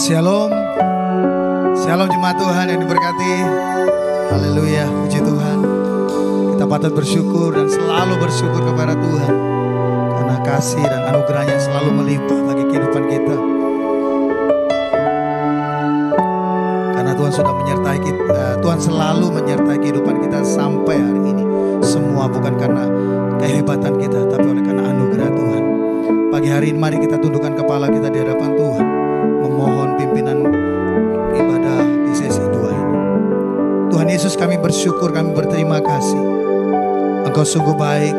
Shalom, shalom jemaat Tuhan yang diberkati. Haleluya, puji Tuhan. Kita patut bersyukur dan selalu bersyukur kepada Tuhan, karena kasih dan anugerahnya selalu melimpah bagi kehidupan kita. Karena Tuhan sudah menyertai kita, Tuhan selalu menyertai kehidupan kita sampai hari ini. Semua bukan karena kehebatan kita, tapi oleh karena anugerah Tuhan. Pagi hari ini mari kita tundukkan kepala kita di hadapan Tuhan, memohon pimpinan ibadah di sesi 2 ini. Tuhan Yesus, kami bersyukur, kami berterima kasih. Engkau sungguh baik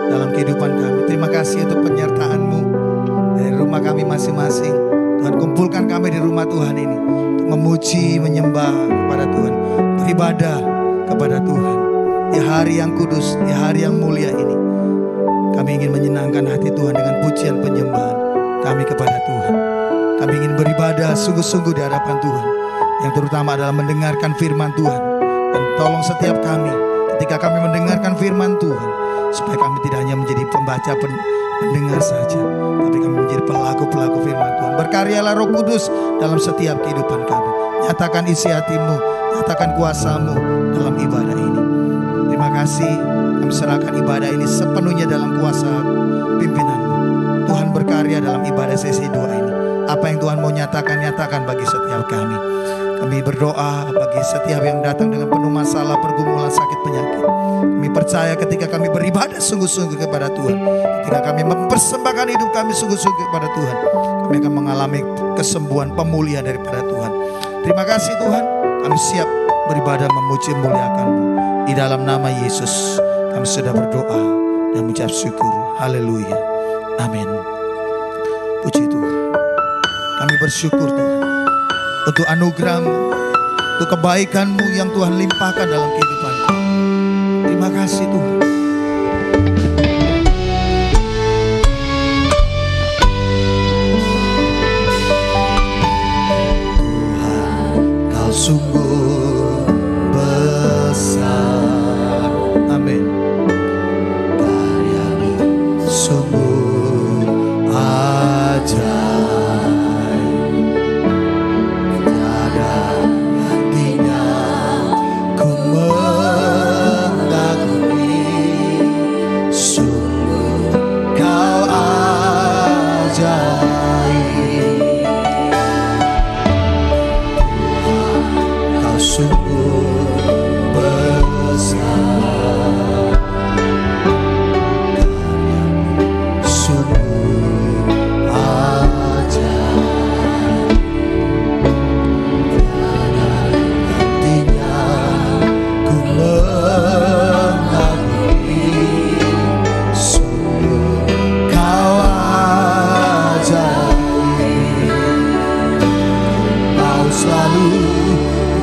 dalam kehidupan kami. Terima kasih untuk penyertaan-Mu dari rumah kami masing-masing. Tuhan, kumpulkan kami di rumah Tuhan ini untuk memuji, menyembah kepada Tuhan, beribadah kepada Tuhan di hari yang kudus, di hari yang mulia ini. Kami ingin menyenangkan hati Tuhan dengan pujian penyembahan kami kepada Tuhan. Kami ingin beribadah sungguh-sungguh di hadapan Tuhan, yang terutama adalah mendengarkan firman Tuhan. Dan tolong setiap kami ketika kami mendengarkan firman Tuhan, supaya kami tidak hanya menjadi pembaca, pendengar saja, tapi kami menjadi pelaku-pelaku firman Tuhan. Berkaryalah Roh Kudus dalam setiap kehidupan kami. Nyatakan isi hati-Mu, nyatakan kuasa-Mu dalam ibadah ini. Terima kasih, kami serahkan ibadah ini sepenuhnya dalam kuasa pimpinan-Mu. Tuhan berkarya dalam ibadah sesi 2 ini. Apa yang Tuhan mau nyatakan bagi setiap kami. Kami berdoa bagi setiap yang datang dengan penuh masalah, pergumulan, sakit, penyakit. Kami percaya ketika kami beribadah sungguh-sungguh kepada Tuhan, ketika kami mempersembahkan hidup kami sungguh-sungguh kepada Tuhan, kami akan mengalami kesembuhan, pemulihan daripada Tuhan. Terima kasih Tuhan, kami siap beribadah, memuji, memuliakan-Mu. Di dalam nama Yesus kami sudah berdoa dan mengucap syukur. Haleluya, amin. Puji Tuhan. Kami bersyukur Tuhan untuk anugerah-Mu, untuk kebaikan-Mu yang Tuhan limpahkan dalam kehidupan kami. Terima kasih Tuhan. Tuhan, Kau sungguh besar. Amin. Karya-Mu sungguh ajaib.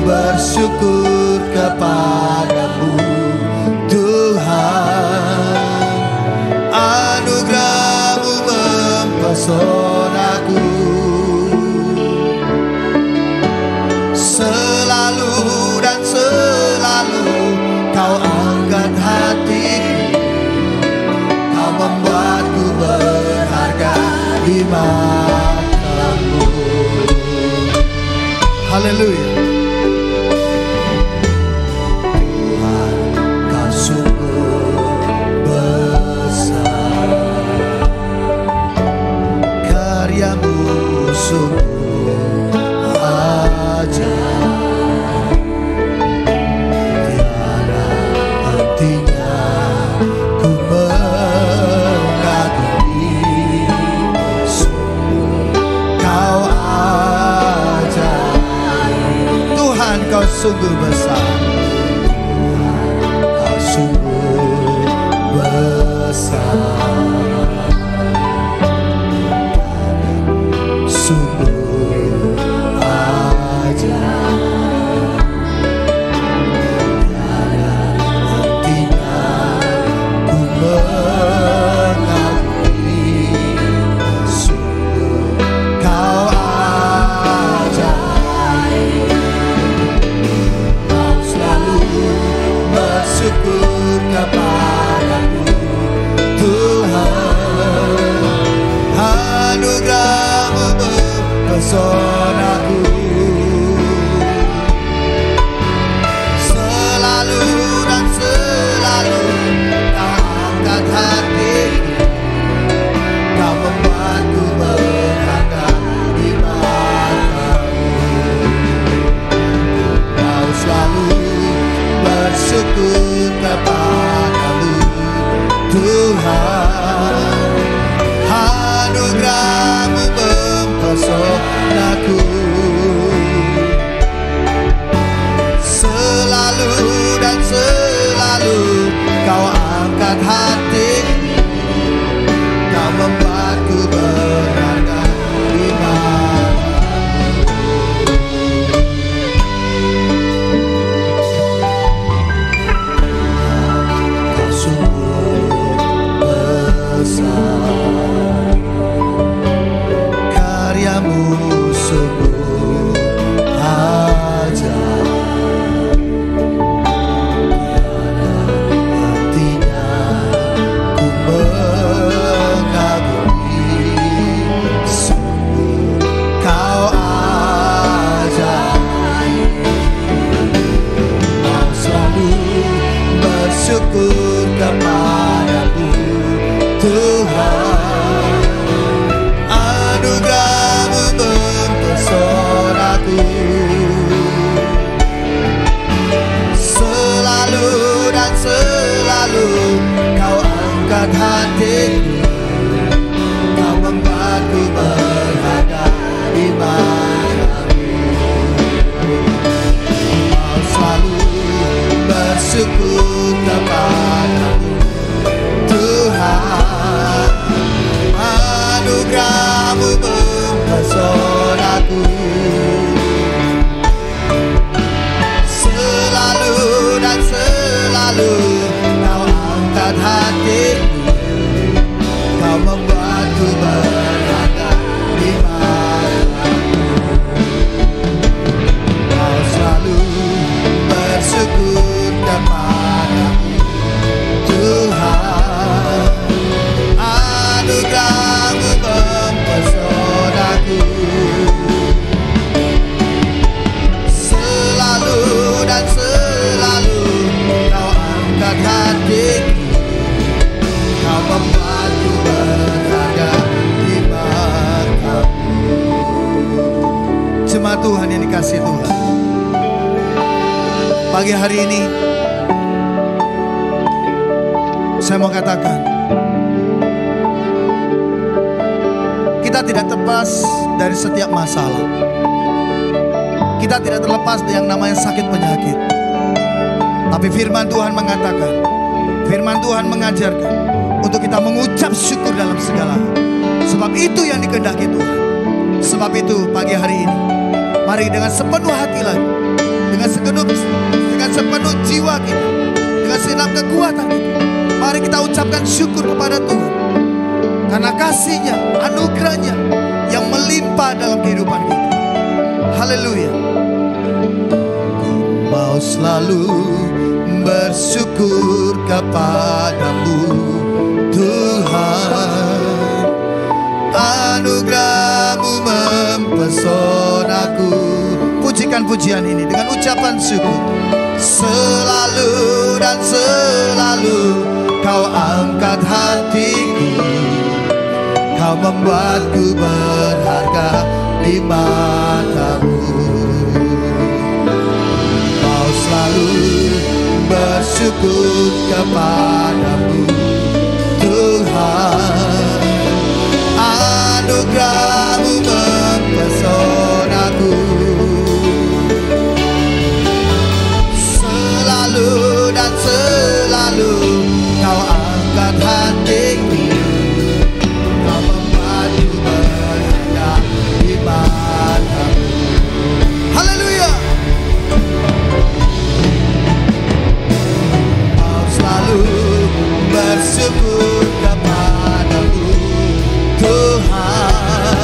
Bersyukur kepadamu Tuhan, anugerah-Mu mempesonaku. Selalu dan selalu Kau angkat hatiku, Kau membuatku berharga di mata-Mu. Haleluya. Kau sungguh besar, Kau sungguh besar, sungguh ajaib. Tiada hentinya ku mengagumi, sungguh Kau ajaib. Bersyukur kepadamu Tuhan, anugerah-Mu mempesona. berharga di matamu. Mau selalu bersyukur kepadamu Tuhan. Anugerah-Mu mempesonaku, selalu dan selalu Kau angkat hatiku, Kau membuatku berharga di matamu. Kau selalu bersyukur kepadamu Tuhan. Anugerah-Mu mempesonaku, selalu dan selalu Kau angkat hatiku, Kau membuatku berharga di matamu. Jemaat Tuhan yang dikasihi Tuhan, pagi hari ini saya mau katakan, kita tidak terlepas dari setiap masalah. Kita tidak terlepas dari yang namanya sakit penyakit. Tapi firman Tuhan mengatakan, firman Tuhan mengajarkan untuk kita mengucap syukur dalam segala hal. Sebab itu yang dikehendaki Tuhan. Sebab itu pagi hari ini, mari dengan sepenuh hati lagi, dengan sepenuh jiwa kita, dengan segenap kekuatan kita, mari kita ucapkan syukur kepada Tuhan. Karena kasih-Nya, anugerah-Nya yang melimpah dalam kehidupan kita. Haleluya. Mau selalu bersyukur kepadamu Tuhan. Anugerah-Mu mempesonaku. Pujikan pujian ini dengan ucapan syukur. Selalu dan selalu Kau angkat hatiku, Kau membuatku berharga di matamu. Kau selalu bersyukur kepadamu Tuhan. Anugerah-Mu mempesonaku, selalu dan selalu Kau angkat hatiku, Kau membuatku berharga di matamu. Haleluya. Kau selalu bersyukur kepadamu Tuhan.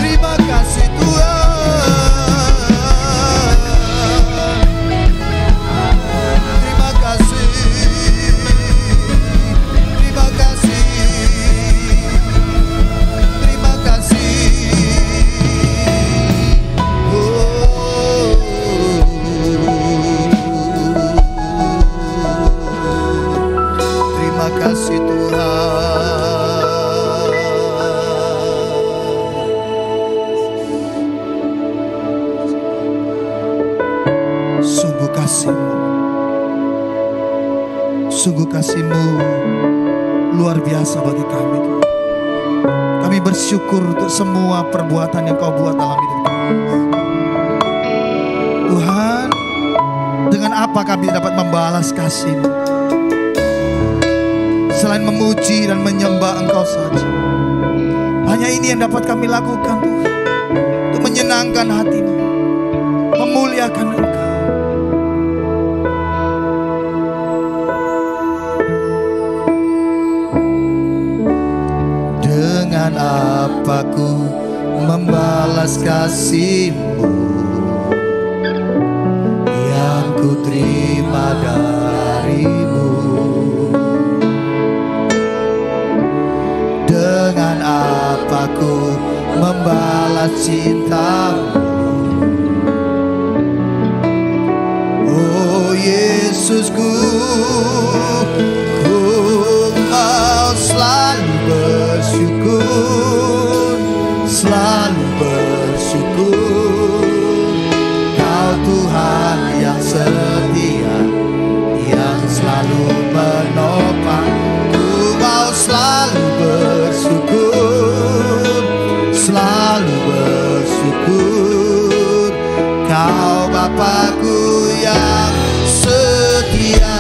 Terima kasih Tuhan. Terima kasih. Terima kasih. Terima kasih. Terima kasih Tuhan. Sungguh kasih-Mu, sungguh kasih-Mu luar biasa bagi kami Tuhan. Kami bersyukur untuk semua perbuatan yang Kau buat dalam hidup kami. Tuhan, dengan apa kami dapat membalas kasih-Mu selain memuji dan menyembah Engkau saja? Hanya ini yang dapat kami lakukan Tuhan, untuk menyenangkan hati-Mu, memuliakan Engkau. Dengan apa ku membalas kasih-Mu yang ku terima dari-Mu? Dengan apa ku membalas cinta-Mu? Oh Yesusku, ku mau selalu bersyukur, selalu bersyukur. Kau Tuhan yang setia, yang selalu menopang. Ku mau selalu bersyukur, selalu bersyukur. Kau Bapakku yang setia.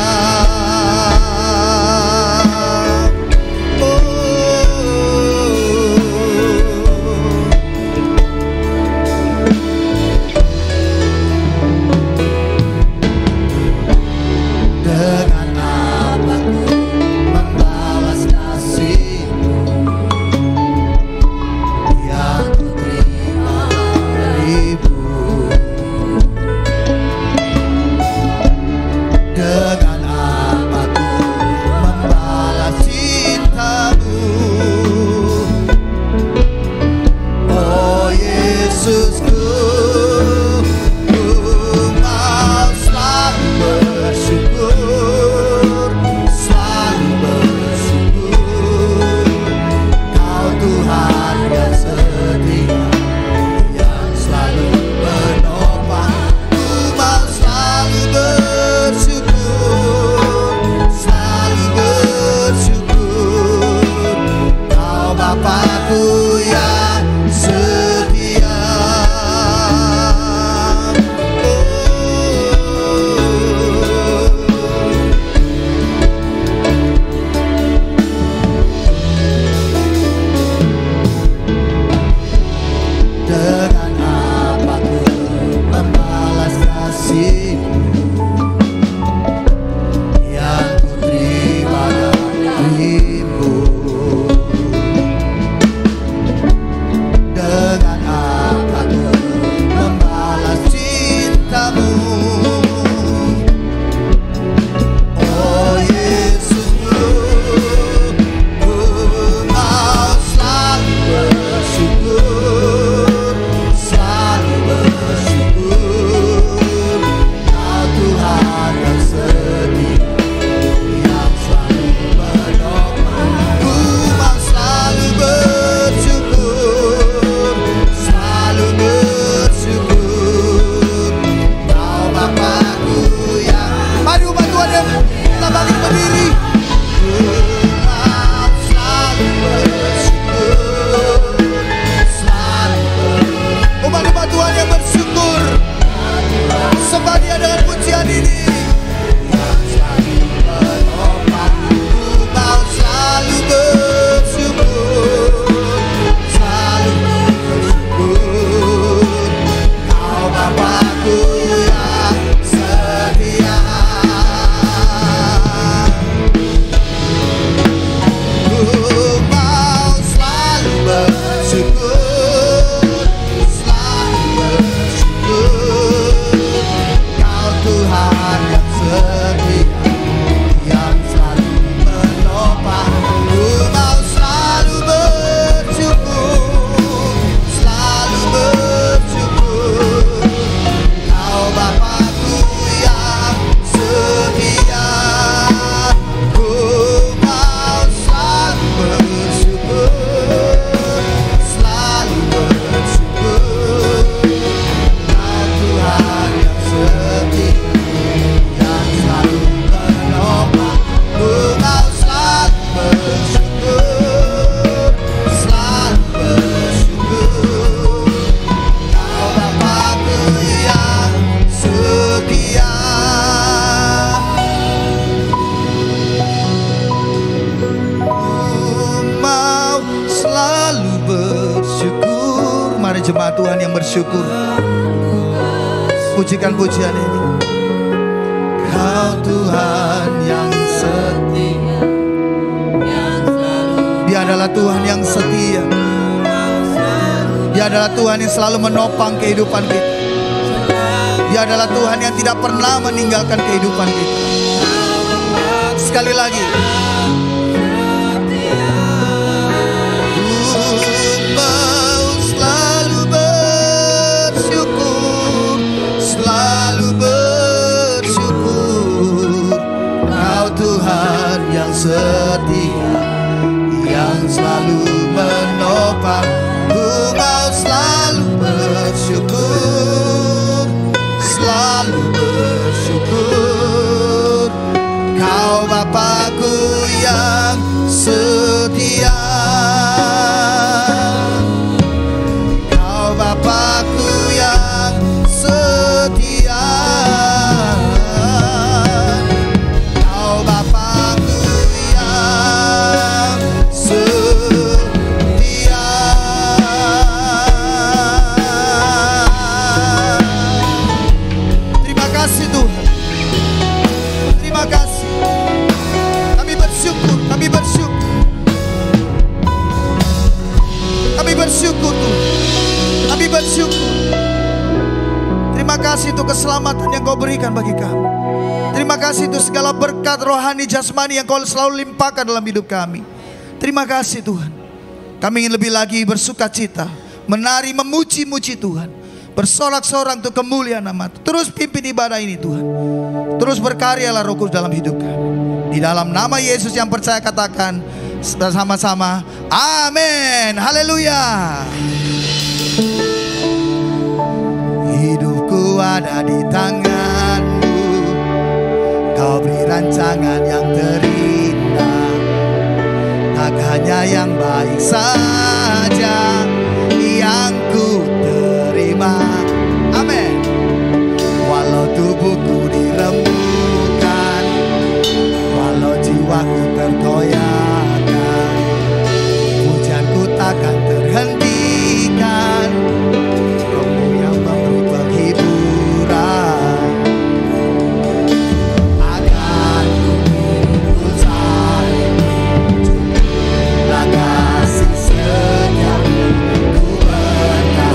jemaat Tuhan yang bersyukur. Pujikan pujian ini. Kau Tuhan yang setia, Dia adalah Tuhan yang setia. Dia adalah Tuhan yang selalu menopang kehidupan kita. Dia adalah Tuhan yang tidak pernah meninggalkan kehidupan kita. Sekali lagi. Setia yang selalu menopang, ku mau selalu bersyukur, selalu bersyukur. Kau Bapakku yang setia, Kau Bapakku yang setia. Terima kasih untuk keselamatan yang Kau berikan bagi kami. Terima kasih untuk segala berkat rohani jasmani yang Kau selalu limpahkan dalam hidup kami. Terima kasih Tuhan. Kami ingin lebih lagi bersuka cita, menari, memuji-muji Tuhan, bersorak-sorak untuk kemuliaan nama. Terus pimpin ibadah ini Tuhan. Terus berkaryalah Roh Kudus dalam hidup kami. Di dalam nama Yesus yang percaya katakan bersama-sama, amin. Haleluya. Hidupku ada di tangan-Mu, Kau beri rancangan yang terindah. Tak hanya yang baik saja yang ku terima. Amin. Walau tubuhku dirembukan, walau jiwaku tergoyahkan, pujianku takkan terhentikan. Roh-Mu yang memberi penghiburan, akan ku cari jumlah kasih setia, ku berkata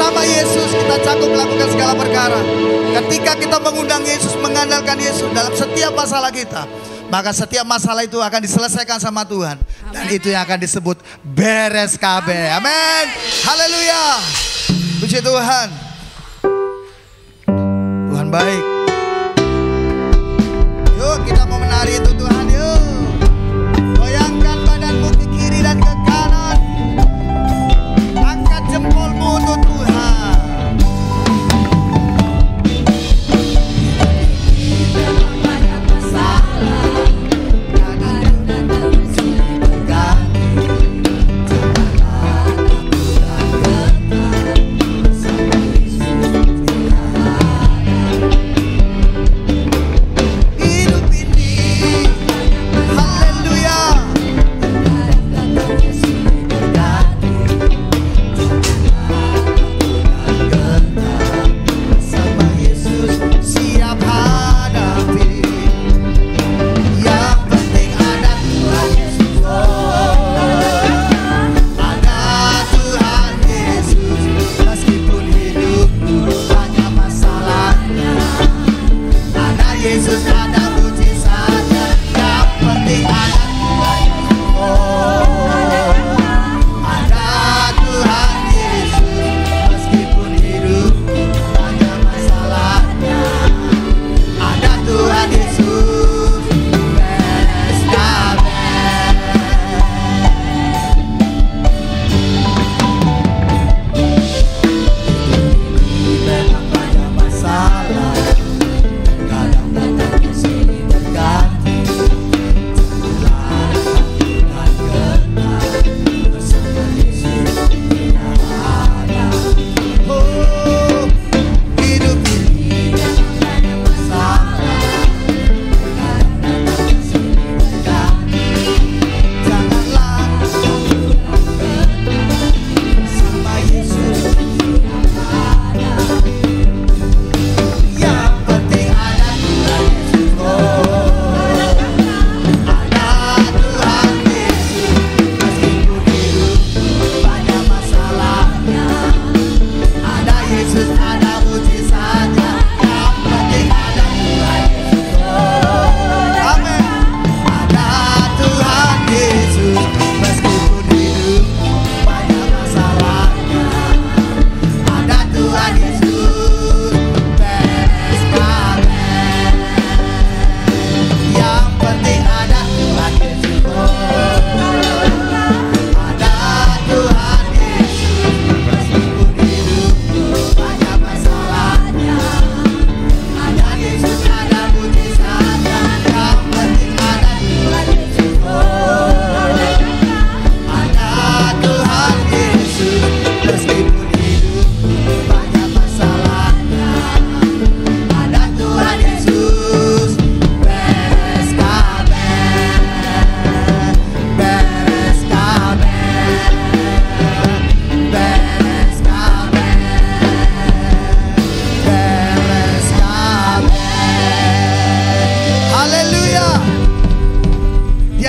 nama Yesus kita cakup melakukan segala perkara. Ketika kita mengundang Yesus, mengandalkan Yesus dalam setiap masalah kita, maka setiap masalah itu akan diselesaikan sama Tuhan. Dan itu yang akan disebut beres KB. Amin. Haleluya. Puji Tuhan. Tuhan baik. Yuk kita mau menari itu Tuhan, yuk. Goyangkan badanmu ke kiri dan ke kanan. Angkat jempolmu untuk Tuhan.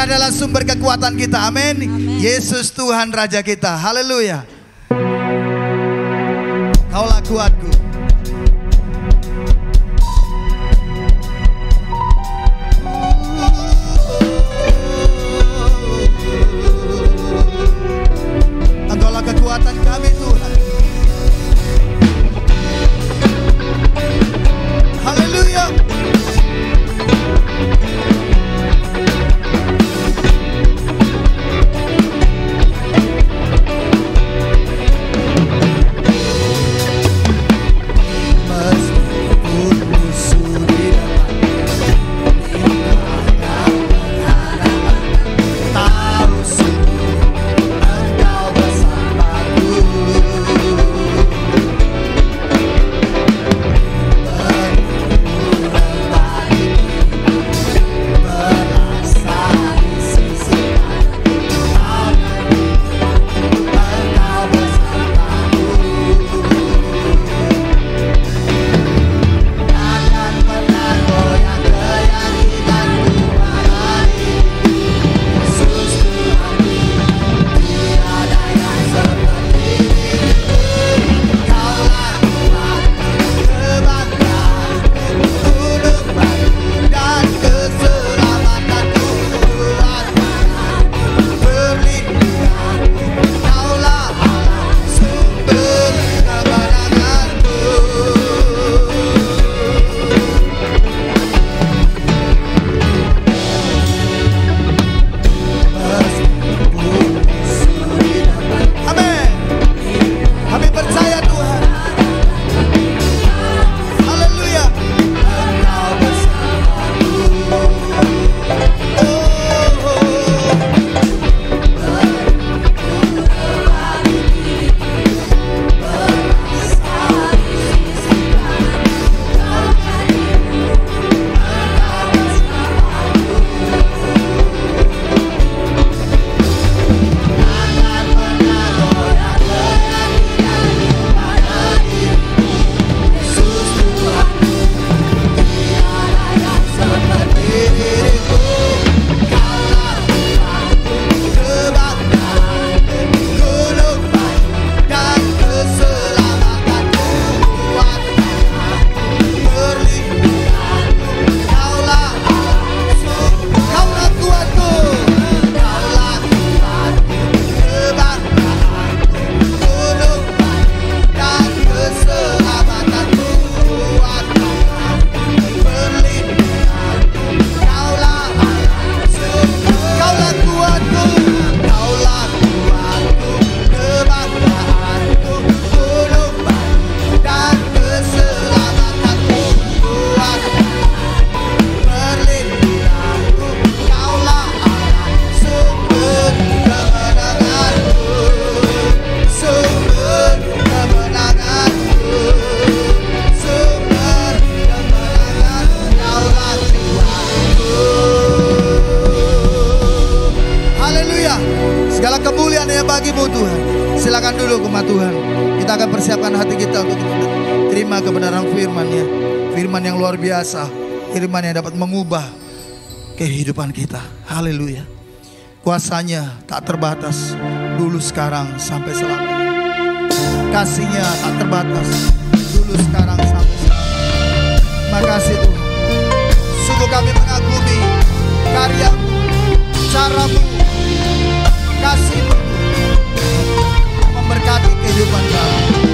Adalah sumber kekuatan kita, amin. Yesus Tuhan Raja kita, haleluya. Kaulah kuatku. Engkaulah kekuatan kami Tuhan. Haleluya. persiapkan dulu umat Tuhan. Kita akan persiapkan hati kita untuk kita terima kebenaran firman-Nya. Firman yang luar biasa, firman yang dapat mengubah kehidupan kita. Haleluya. Kuasanya tak terbatas, dulu, sekarang, sampai selamanya. Kasih-Nya tak terbatas, dulu, sekarang, sampai selamanya. Terima kasih Tuhan. Sungguh kami mengagumi karya-Mu, cara-Mu, kasih-Mu memberkati kehidupan kami.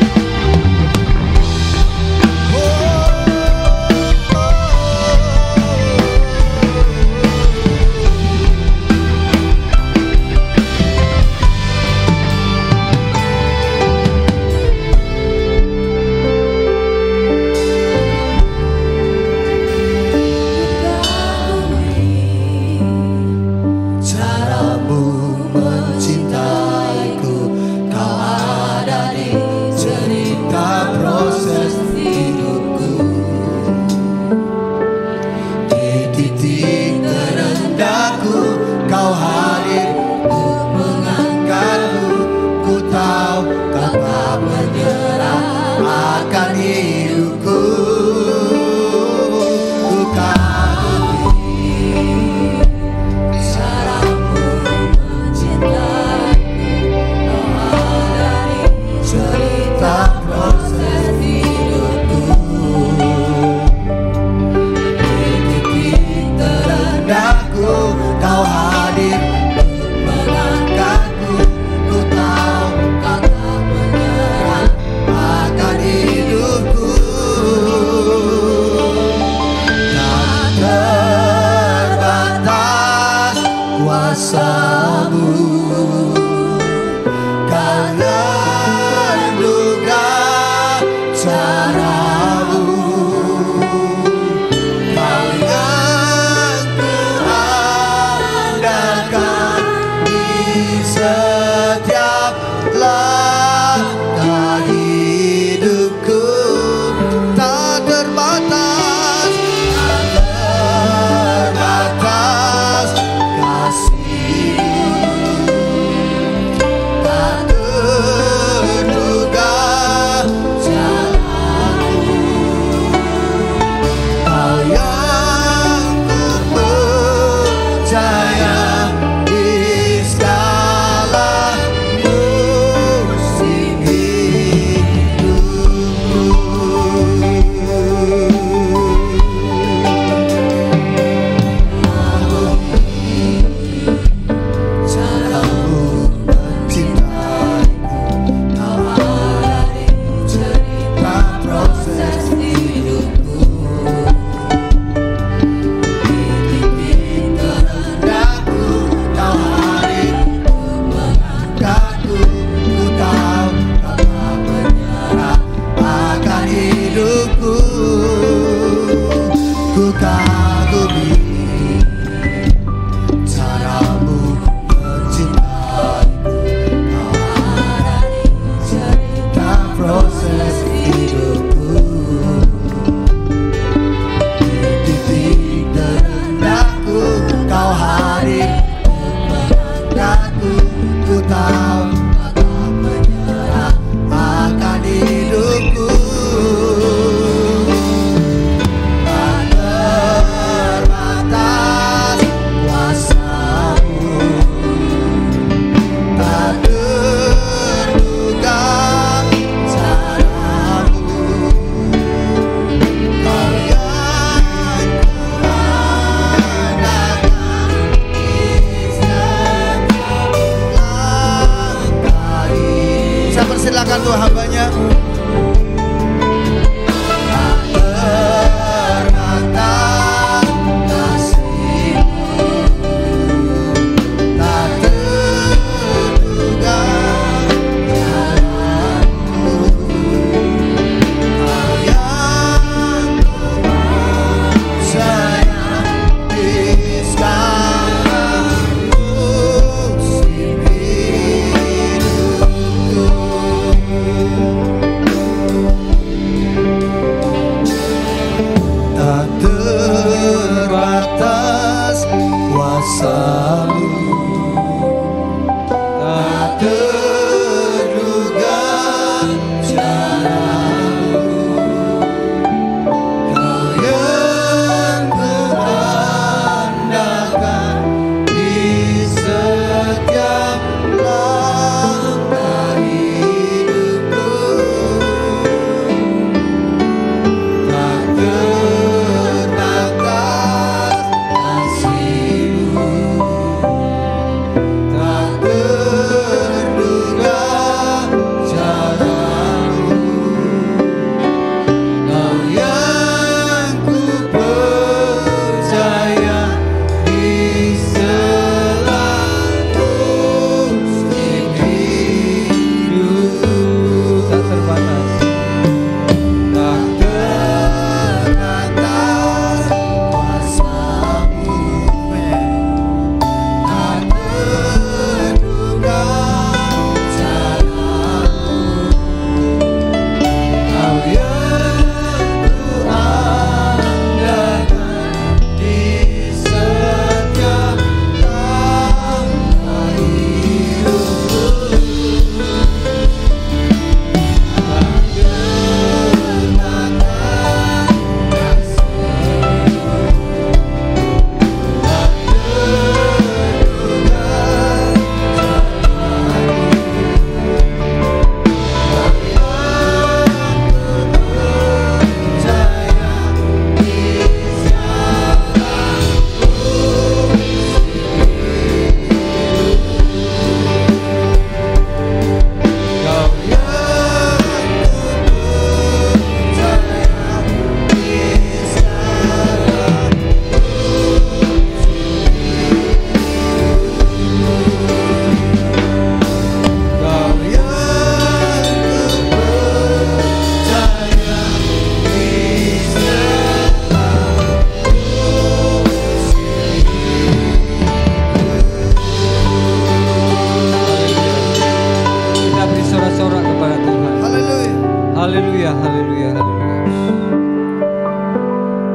haleluya, haleluya.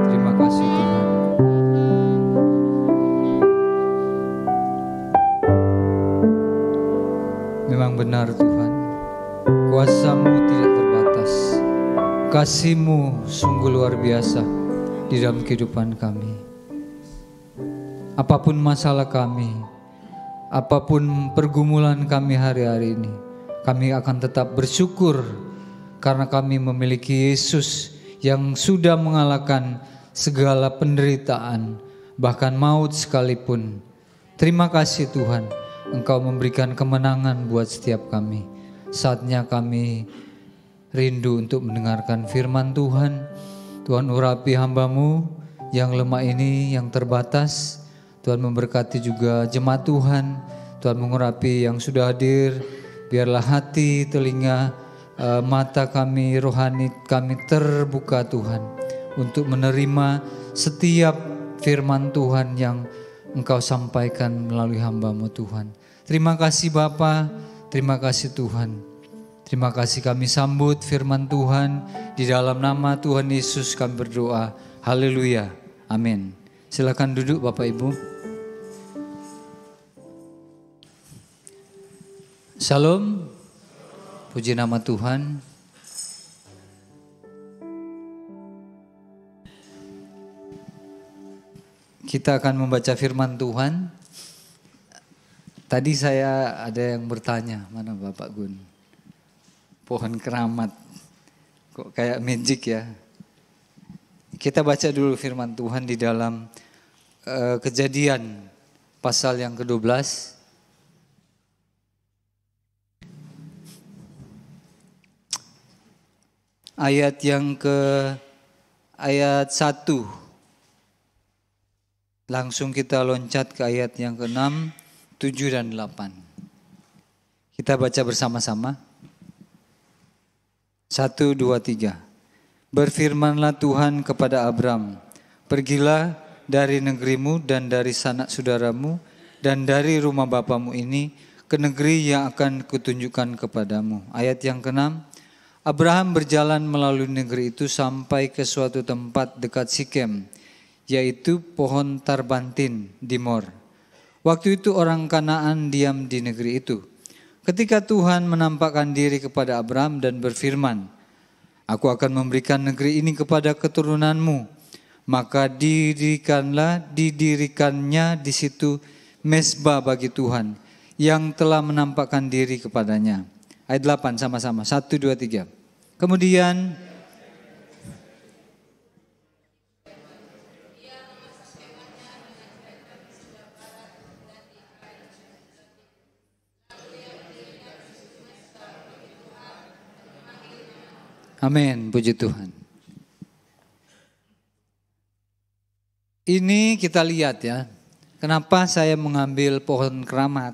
Terima kasih Tuhan. Memang benar Tuhan, kuasa-Mu tidak terbatas. Kasih-Mu sungguh luar biasa di dalam kehidupan kami. Apapun masalah kami, apapun pergumulan kami hari-hari ini, kami akan tetap bersyukur karena kami memiliki Yesus yang sudah mengalahkan segala penderitaan, bahkan maut sekalipun. Terima kasih Tuhan, Engkau memberikan kemenangan buat setiap kami. Saatnya kami rindu untuk mendengarkan firman Tuhan. Tuhan urapi hamba-Mu yang lemah ini, yang terbatas. Tuhan memberkati juga jemaat Tuhan. Tuhan mengurapi yang sudah hadir. Biarlah hati, telinga, mata kami, rohani kami terbuka Tuhan, untuk menerima setiap firman Tuhan yang Engkau sampaikan melalui hamba-Mu Tuhan. Terima kasih Bapa, terima kasih Tuhan. Terima kasih kami sambut firman Tuhan. Di dalam nama Tuhan Yesus kami berdoa. Haleluya. Amin. Silakan duduk Bapak Ibu. Shalom. Puji nama Tuhan. Kita akan membaca firman Tuhan. Tadi saya ada yang bertanya, mana Bapak Gun? Pohon keramat, kok kayak magic ya. Kita baca dulu firman Tuhan di dalam Kejadian pasal yang ke-12. Ayat 1. Langsung kita loncat ke ayat yang ke-6, 7 dan 8. Kita baca bersama-sama. 1, 2, 3. Berfirmanlah Tuhan kepada Abram, pergilah dari negerimu dan dari sanak saudaramu dan dari rumah bapamu ini ke negeri yang akan kutunjukkan kepadamu. Ayat yang ke-6. Abraham berjalan melalui negeri itu sampai ke suatu tempat dekat Sikem, yaitu pohon tarbantin di Mor. Waktu itu orang Kanaan diam di negeri itu. Ketika Tuhan menampakkan diri kepada Abraham dan berfirman, Aku akan memberikan negeri ini kepada keturunanmu. Maka didirikannya di situ mezbah bagi Tuhan yang telah menampakkan diri kepadanya. Ayat 8 sama-sama. 1, 2, 3. Kemudian amin, puji Tuhan. Ini kita lihat ya, kenapa saya mengambil pohon keramat.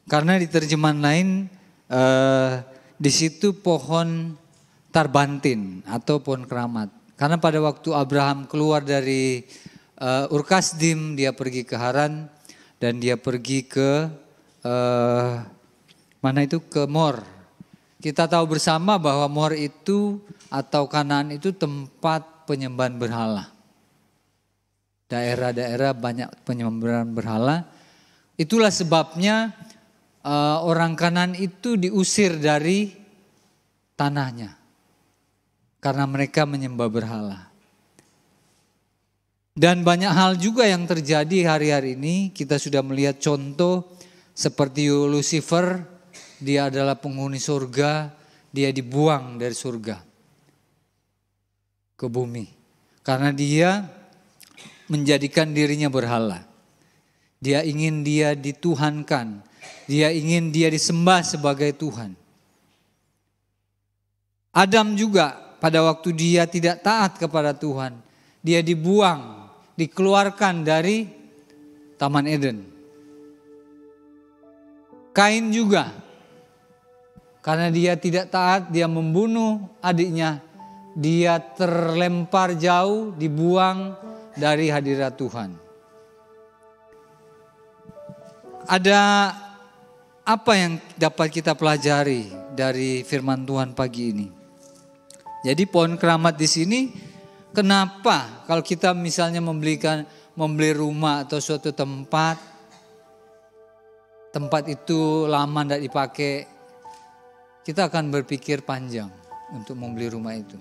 Karena di terjemahan lain, di situ pohon tarbantin atau pohon keramat. Karena pada waktu Abraham keluar dari Ur Kasdim, dia pergi ke Haran dan dia pergi ke ke Mor. Kita tahu bersama bahwa Mor itu atau Kanaan itu tempat penyembahan berhala. Daerah-daerah banyak penyembahan berhala. Itulah sebabnya orang Kanaan itu diusir dari tanahnya. Karena mereka menyembah berhala. Dan banyak hal juga yang terjadi hari-hari ini. Kita sudah melihat contoh seperti Lucifer. Dia adalah penghuni surga, dia dibuang dari surga ke bumi. Karena dia menjadikan dirinya berhala. Dia ingin dia dituhankan, dia ingin dia disembah sebagai Tuhan. Adam juga pada waktu dia tidak taat kepada Tuhan, dia dibuang, dikeluarkan dari Taman Eden. Kain juga. Karena dia tidak taat, dia membunuh adiknya. Dia terlempar jauh, dibuang dari hadirat Tuhan. Ada apa yang dapat kita pelajari dari firman Tuhan pagi ini? Jadi pohon keramat di sini kenapa kalau kita misalnya membeli rumah atau suatu tempat itu lama tidak dipakai, kita akan berpikir panjang untuk membeli rumah itu.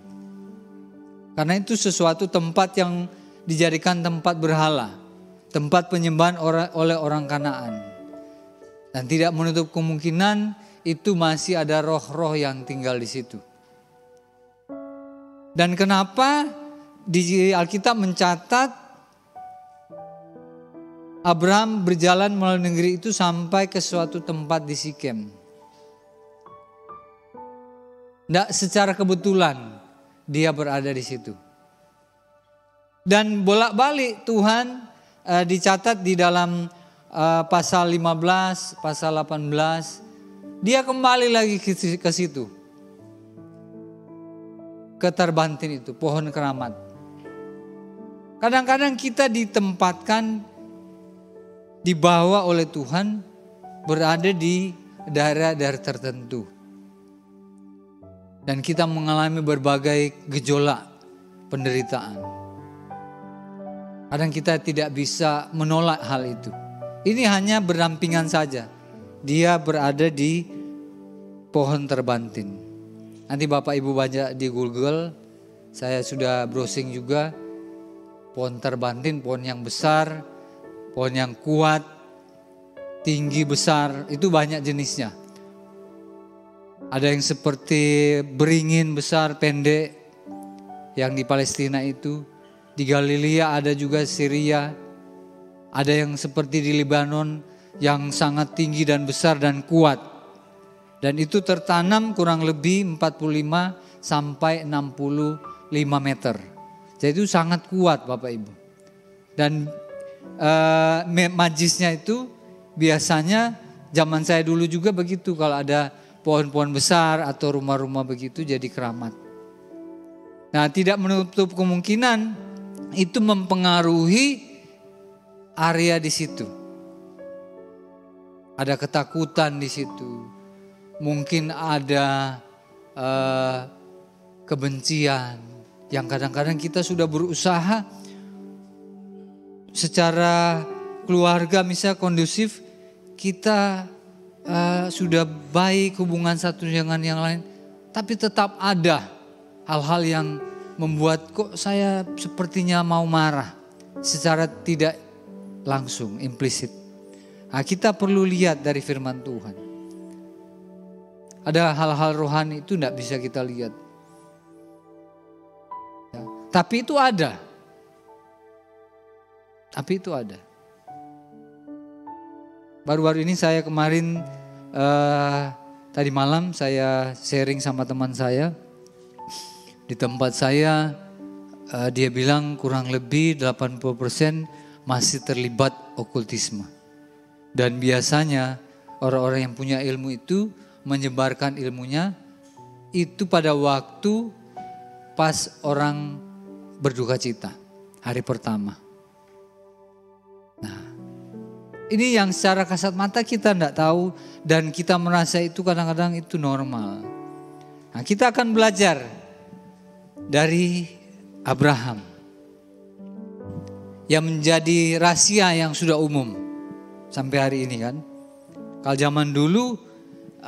Karena itu sesuatu tempat yang dijadikan tempat berhala, tempat penyembahan oleh orang Kanaan. Dan tidak menutup kemungkinan itu masih ada roh-roh yang tinggal di situ. Dan kenapa di Alkitab mencatat Abraham berjalan melalui negeri itu sampai ke suatu tempat di Sikem? Tidak secara kebetulan dia berada di situ. Dan bolak-balik Tuhan dicatat di dalam pasal 15, pasal 18, dia kembali lagi ke situ. Ke Tarbantin itu, pohon keramat. Kadang-kadang kita ditempatkan, dibawa oleh Tuhan berada di daerah-daerah tertentu. Dan kita mengalami berbagai gejolak penderitaan. Kadang kita tidak bisa menolak hal itu. Ini hanya berdampingan saja. Dia berada di pohon terbantin. Nanti Bapak Ibu baca di Google, saya sudah browsing juga. Pohon terbantin, pohon yang besar, pohon yang kuat, tinggi besar, itu banyak jenisnya. Ada yang seperti beringin besar, pendek, yang di Palestina itu. Di Galilea ada juga Syria. Ada yang seperti di Lebanon yang sangat tinggi dan besar dan kuat. Dan itu tertanam kurang lebih 45 sampai 65 meter. Jadi itu sangat kuat Bapak Ibu. Dan majisnya itu biasanya zaman saya dulu juga begitu. Kalau ada pohon-pohon besar atau rumah-rumah begitu jadi keramat. Nah, tidak menutup kemungkinan itu mempengaruhi area di situ. Ada ketakutan di situ. Mungkin ada kebencian yang kadang-kadang kita sudah berusaha secara keluarga misalnya kondusif, kita sudah baik hubungan satu dengan yang lain, tapi tetap ada hal-hal yang membuat kok saya sepertinya mau marah secara tidak langsung, implisit. Nah, kita perlu lihat dari firman Tuhan. Ada hal-hal rohani itu tidak bisa kita lihat. Ya, tapi itu ada. Tapi itu ada. Baru-baru ini saya kemarin, tadi malam saya sharing sama teman saya. Di tempat saya, dia bilang kurang lebih 80% masih terlibat okultisme. Dan biasanya orang-orang yang punya ilmu itu menyebarkan ilmunya itu pada waktu pas orang berduka cita, hari pertama. Nah, ini yang secara kasat mata kita tidak tahu dan kita merasa itu kadang-kadang itu normal. Nah, kita akan belajar dari Abraham yang menjadi rahasia yang sudah umum sampai hari ini kan. Kalau zaman dulu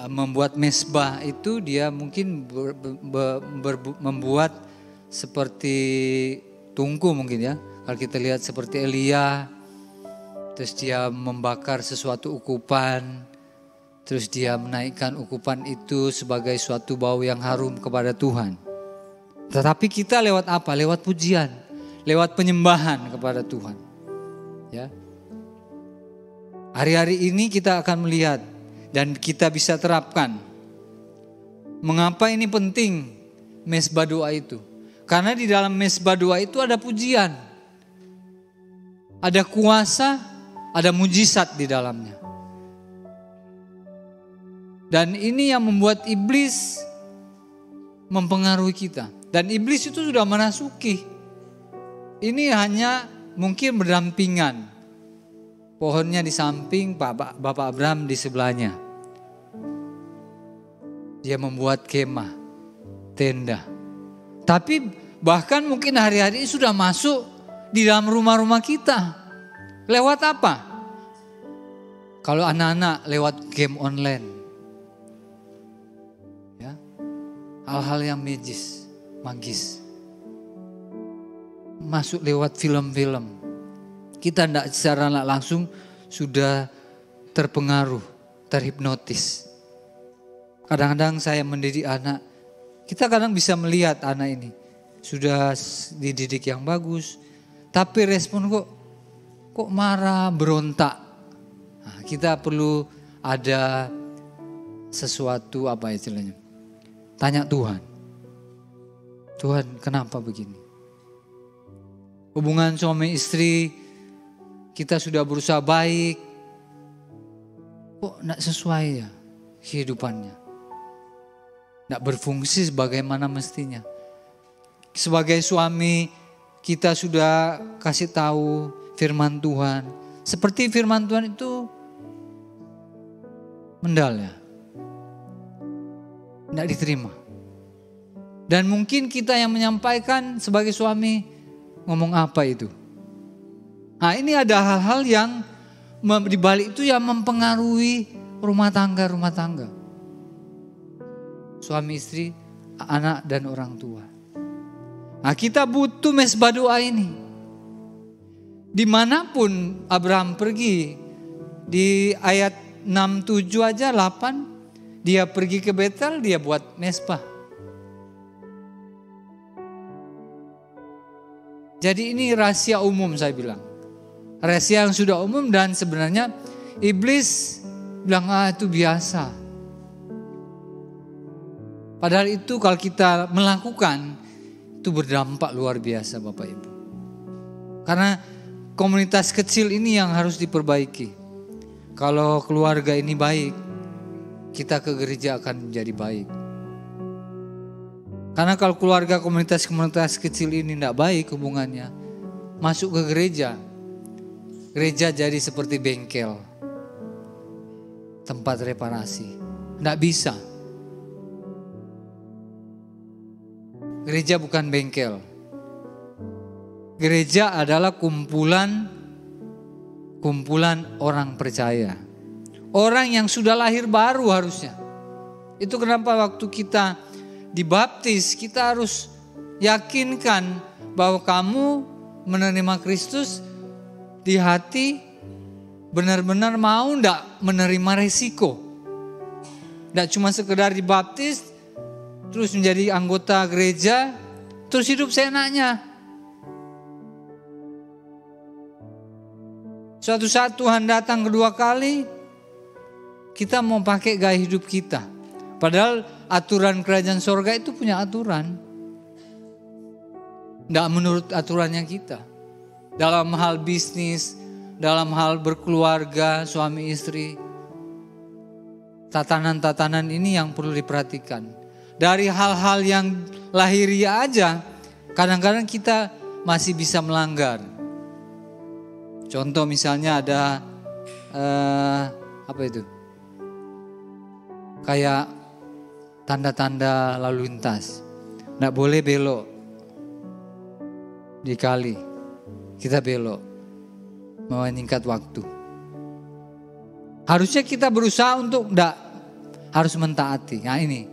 membuat mesbah itu dia mungkin membuat seperti tungku mungkin ya. Kalau kita lihat seperti Elia, terus dia membakar sesuatu ukupan, terus dia menaikkan ukupan itu sebagai suatu bau yang harum kepada Tuhan. Tetapi kita lewat apa? Lewat pujian, lewat penyembahan kepada Tuhan. Ya. Hari-hari ini kita akan melihat dan kita bisa terapkan. Mengapa ini penting mesbah doa itu? Karena di dalam mesbah doa itu ada pujian. Ada kuasa, ada mujizat di dalamnya. Dan ini yang membuat iblis mempengaruhi kita. Dan iblis itu sudah merasuki. Ini hanya mungkin berdampingan. Pohonnya di samping, Bapak Abraham di sebelahnya. Dia membuat kemah, tenda. Tapi bahkan mungkin hari-hari ini sudah masuk di dalam rumah-rumah kita. Lewat apa? Kalau anak-anak lewat game online. Ya. Hal-hal yang magis. Masuk lewat film-film. Kita tidak secara langsung sudah terpengaruh, terhipnotis. Kadang-kadang saya mendidik anak, kita kadang bisa melihat anak ini sudah dididik yang bagus, tapi respon kok marah, berontak. Nah, kita perlu ada sesuatu apa istilahnya? Tanya Tuhan. Tuhan, kenapa begini? Hubungan suami istri kita sudah berusaha baik, kok tidak sesuai ya kehidupannya? Tidak berfungsi sebagaimana mestinya. Sebagai suami kita sudah kasih tahu firman Tuhan. Seperti firman Tuhan itu mendal ya. Tidak diterima. Dan mungkin kita yang menyampaikan sebagai suami ngomong apa itu. Nah ini ada hal-hal yang di balik itu yang mempengaruhi rumah tangga. Suami istri, anak dan orang tua. Nah kita butuh mesbah doa ini. Dimanapun Abraham pergi, di ayat 6-7 aja 8, dia pergi ke Betel, dia buat mesbah. Jadi ini rahasia umum saya bilang. Rahasia yang sudah umum dan sebenarnya iblis bilang itu biasa. Padahal itu kalau kita melakukan itu berdampak luar biasa Bapak Ibu. Karena komunitas kecil ini yang harus diperbaiki. Kalau keluarga ini baik, kita ke gereja akan menjadi baik. Karena kalau keluarga komunitas kecil ini tidak baik hubungannya, masuk ke gereja jadi seperti bengkel, tempat reparasi. Tidak bisa. Gereja bukan bengkel. Gereja adalah kumpulan orang percaya. Orang yang sudah lahir baru harusnya. Itu kenapa waktu kita dibaptis, kita harus yakinkan bahwa kamu menerima Kristus di hati, benar-benar mau enggak menerima resiko. Enggak cuma sekedar dibaptis, terus menjadi anggota gereja, terus hidup seenaknya. Suatu saat Tuhan datang kedua kali, kita mau pakai gaya hidup kita. Padahal aturan kerajaan sorga itu punya aturan. Tidak menurut aturannya kita. Dalam hal bisnis, dalam hal berkeluarga, suami istri. Tatanan-tatanan ini yang perlu diperhatikan. Dari hal-hal yang lahiriah aja, kadang-kadang kita masih bisa melanggar. Contoh misalnya ada apa itu? Kayak tanda-tanda lalu lintas. Nggak boleh belok di kali. Kita belok, meningkat waktu. Harusnya kita berusaha untuk nggak harus mentaati. Nah ini,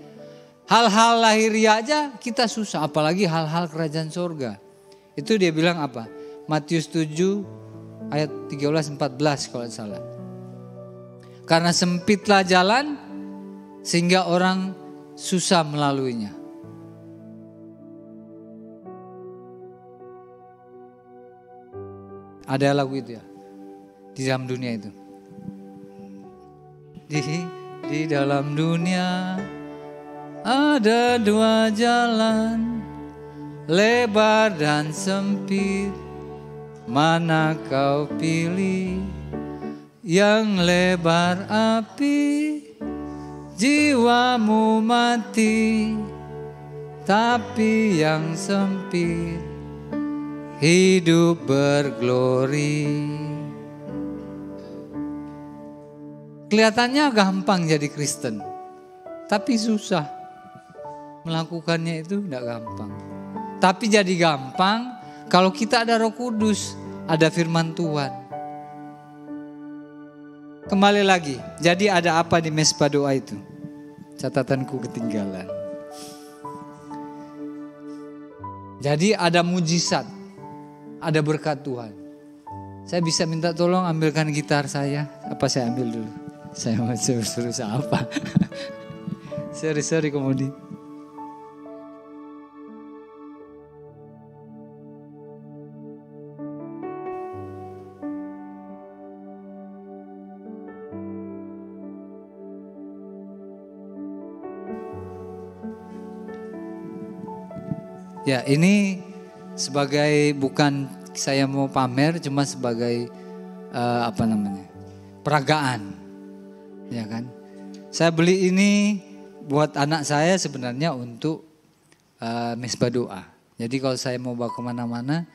hal-hal lahiriah aja kita susah, apalagi hal-hal kerajaan sorga. Itu dia bilang apa? Matius 7 ayat 13-14 kalau tidak salah. Karena sempitlah jalan sehingga orang susah melaluinya. Ada lagu itu ya, di dalam dunia itu. Di dalam dunia ada dua jalan, lebar dan sempit. Mana kau pilih? Yang lebar api, jiwamu mati. Tapi yang sempit, hidup berglori. Kelihatannya gampang jadi Kristen, tapi susah. Melakukannya itu tidak gampang. Tapi jadi gampang kalau kita ada Roh Kudus, ada firman Tuhan. Kembali lagi, jadi ada apa di mesbah doa itu? Catatanku ketinggalan. Jadi ada mujizat, ada berkat Tuhan. Saya bisa minta tolong ambilkan gitar saya. Apa saya ambil dulu? Saya mau suruh apa? Sorry kemudian. Ya, ini sebagai bukan saya mau pamer, cuma sebagai peragaan, ya kan? Saya beli ini buat anak saya sebenarnya untuk mesbah doa. Jadi kalau saya mau bawa kemana-mana,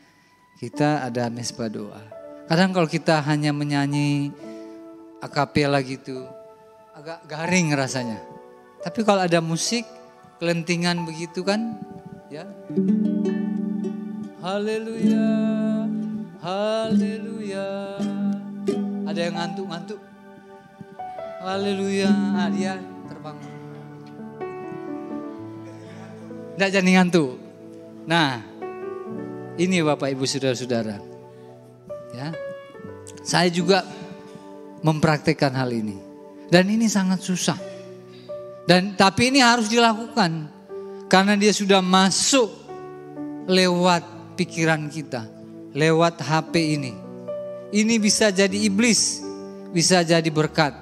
kita ada mesbah doa. Kadang kalau kita hanya menyanyi akapela gitu, agak garing rasanya. Tapi kalau ada musik, kelentingan begitu kan, ya. Haleluya, haleluya. Ada yang ngantuk-ngantuk. Haleluya, dia terbang. Tidak jadi ngantuk. Nah, ini Bapak Ibu Saudara-saudara. Ya, saya juga mempraktekkan hal ini. Dan ini sangat susah. Tapi ini harus dilakukan. Karena dia sudah masuk lewat pikiran kita, lewat HP ini. Ini bisa jadi iblis, bisa jadi berkat.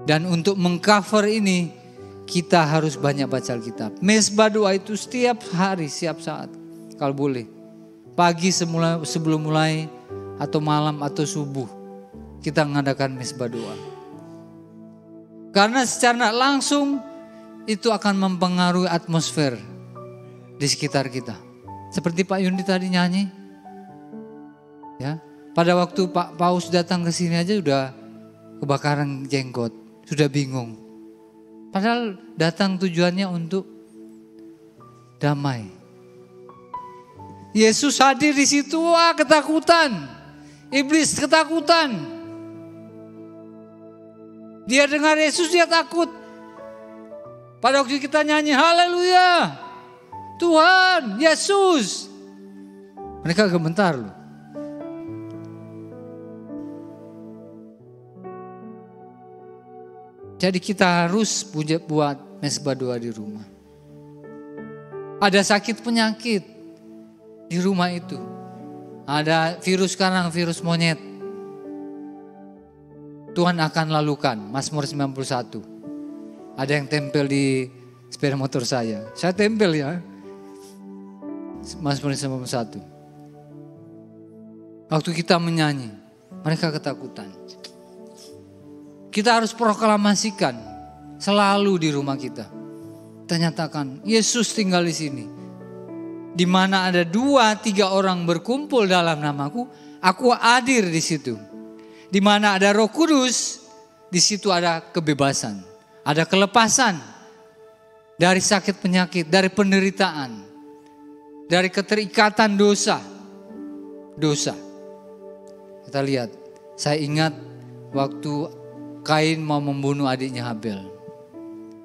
Dan untuk mengcover ini, kita harus banyak baca Alkitab. Mesbah doa itu setiap hari, setiap saat, kalau boleh. Pagi sebelum mulai, atau malam atau subuh, kita mengadakan mesbah doa. Karena secara langsung itu akan mempengaruhi atmosfer di sekitar kita. Seperti Pak Yundi tadi nyanyi. Ya, pada waktu Pak Paus datang ke sini aja udah kebakaran jenggot, sudah bingung. Padahal datang tujuannya untuk damai. Yesus hadir di situ, ketakutan. Iblis ketakutan. Dia dengar Yesus, dia takut. Pada waktu kita nyanyi haleluya, Tuhan, Yesus, mereka gemetar loh. Jadi kita harus buat mesbah doa di rumah. Ada sakit penyakit di rumah itu. Ada virus sekarang, virus monyet. Tuhan akan lalukan, Mazmur 91. Ada yang tempel di sepeda motor saya. Saya tempel ya. Mazmur 91. Waktu kita menyanyi, mereka ketakutan. Kita harus proklamasikan selalu di rumah kita. Kita nyatakan, Yesus tinggal di sini. Di mana ada 2-3 orang berkumpul dalam namaku, aku hadir di situ. Di mana ada Roh Kudus, di situ ada kebebasan, ada kelepasan dari sakit penyakit, dari penderitaan, dari keterikatan dosa. Kita lihat, saya ingat waktu Kain mau membunuh adiknya Habel.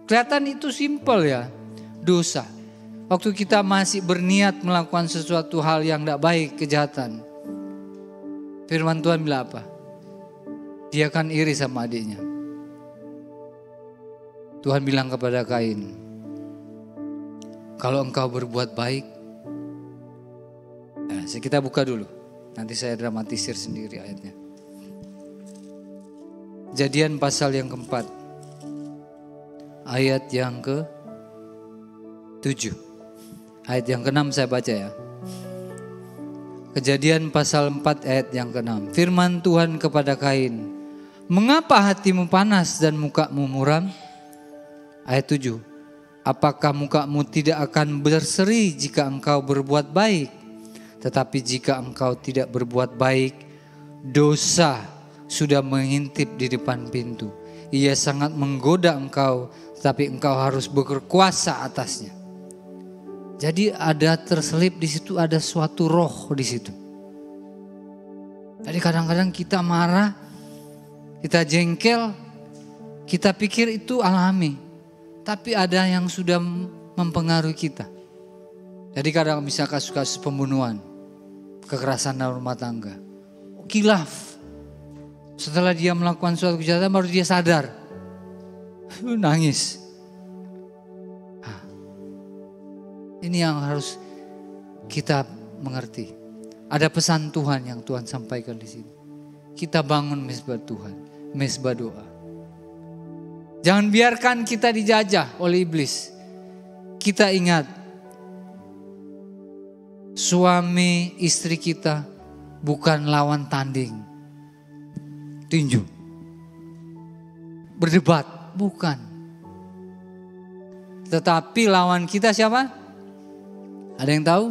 Kelihatan itu simpel ya, dosa. Waktu kita masih berniat melakukan sesuatu hal yang tidak baik, kejahatan. Firman Tuhan bilang apa? Dia akan iri sama adiknya. Tuhan bilang kepada Kain, kalau engkau berbuat baik, kita buka dulu. Nanti saya dramatisir sendiri ayatnya. Kejadian pasal yang keempat, ayat yang ke-7. Ayat yang ke-6 saya baca ya. Kejadian pasal 4 ayat yang ke-6. Firman Tuhan kepada Kain, mengapa hatimu panas dan mukamu muram? Ayat 7. Apakah mukamu tidak akan berseri jika engkau berbuat baik? Tetapi jika engkau tidak berbuat baik, dosa sudah mengintip di depan pintu. ia sangat menggoda engkau, tetapi engkau harus berkuasa atasnya. Jadi ada terselip di situ, ada suatu roh di situ. Jadi kadang-kadang kita marah, kita jengkel, kita pikir itu alami. Tapi ada yang sudah mempengaruhi kita. Jadi kadang bisa kasus-kasus pembunuhan, kekerasan dalam rumah tangga, khilaf. Setelah dia melakukan suatu kejahatan baru dia sadar, nangis. Ini yang harus kita mengerti. Ada pesan Tuhan yang Tuhan sampaikan di sini. Kita bangun mezbah Tuhan, mezbah doa. Jangan biarkan kita dijajah oleh iblis. Kita ingat, suami istri kita bukan lawan tanding, tinju, berdebat, bukan. Tetapi lawan kita siapa? Ada yang tahu?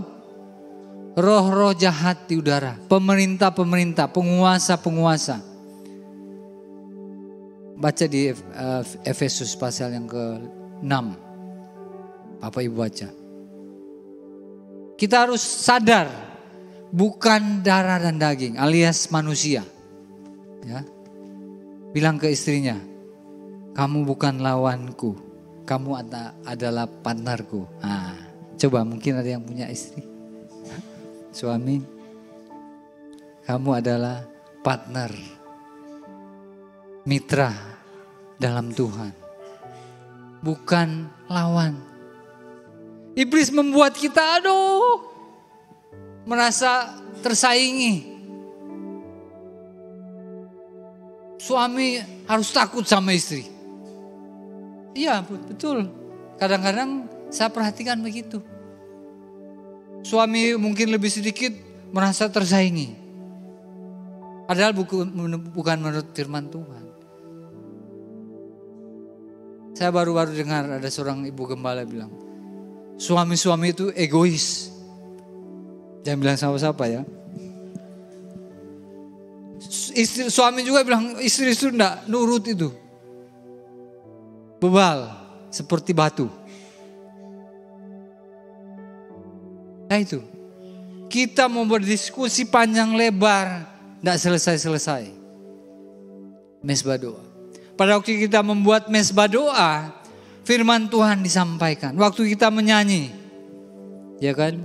Roh-roh jahat di udara, pemerintah-pemerintah, penguasa-penguasa. Baca di Efesus pasal yang ke-6. Bapak Ibu baca. Kita harus sadar, bukan darah dan daging alias manusia. Ya. Bilang ke istrinya, kamu bukan lawanku, kamu adalah partnerku. Nah, coba mungkin ada yang punya istri. Suami, kamu adalah partner, mitra dalam Tuhan, bukan lawan. Iblis membuat kita merasa tersaingi. Suami harus takut sama istri. Iya betul, kadang-kadang saya perhatikan begitu. Suami mungkin lebih sedikit merasa tersaingi. Padahal bukan menurut firman Tuhan. Saya baru-baru dengar ada seorang ibu gembala bilang, suami-suami itu egois. Jangan bilang siapa-siapa ya. Suami juga bilang istri-istri enggak nurut itu. Bebal seperti batu. Nah itu, kita mau berdiskusi panjang lebar, tidak selesai-selesai. Mezbah doa. Pada waktu kita membuat mezbah doa, firman Tuhan disampaikan. Waktu kita menyanyi, ya kan?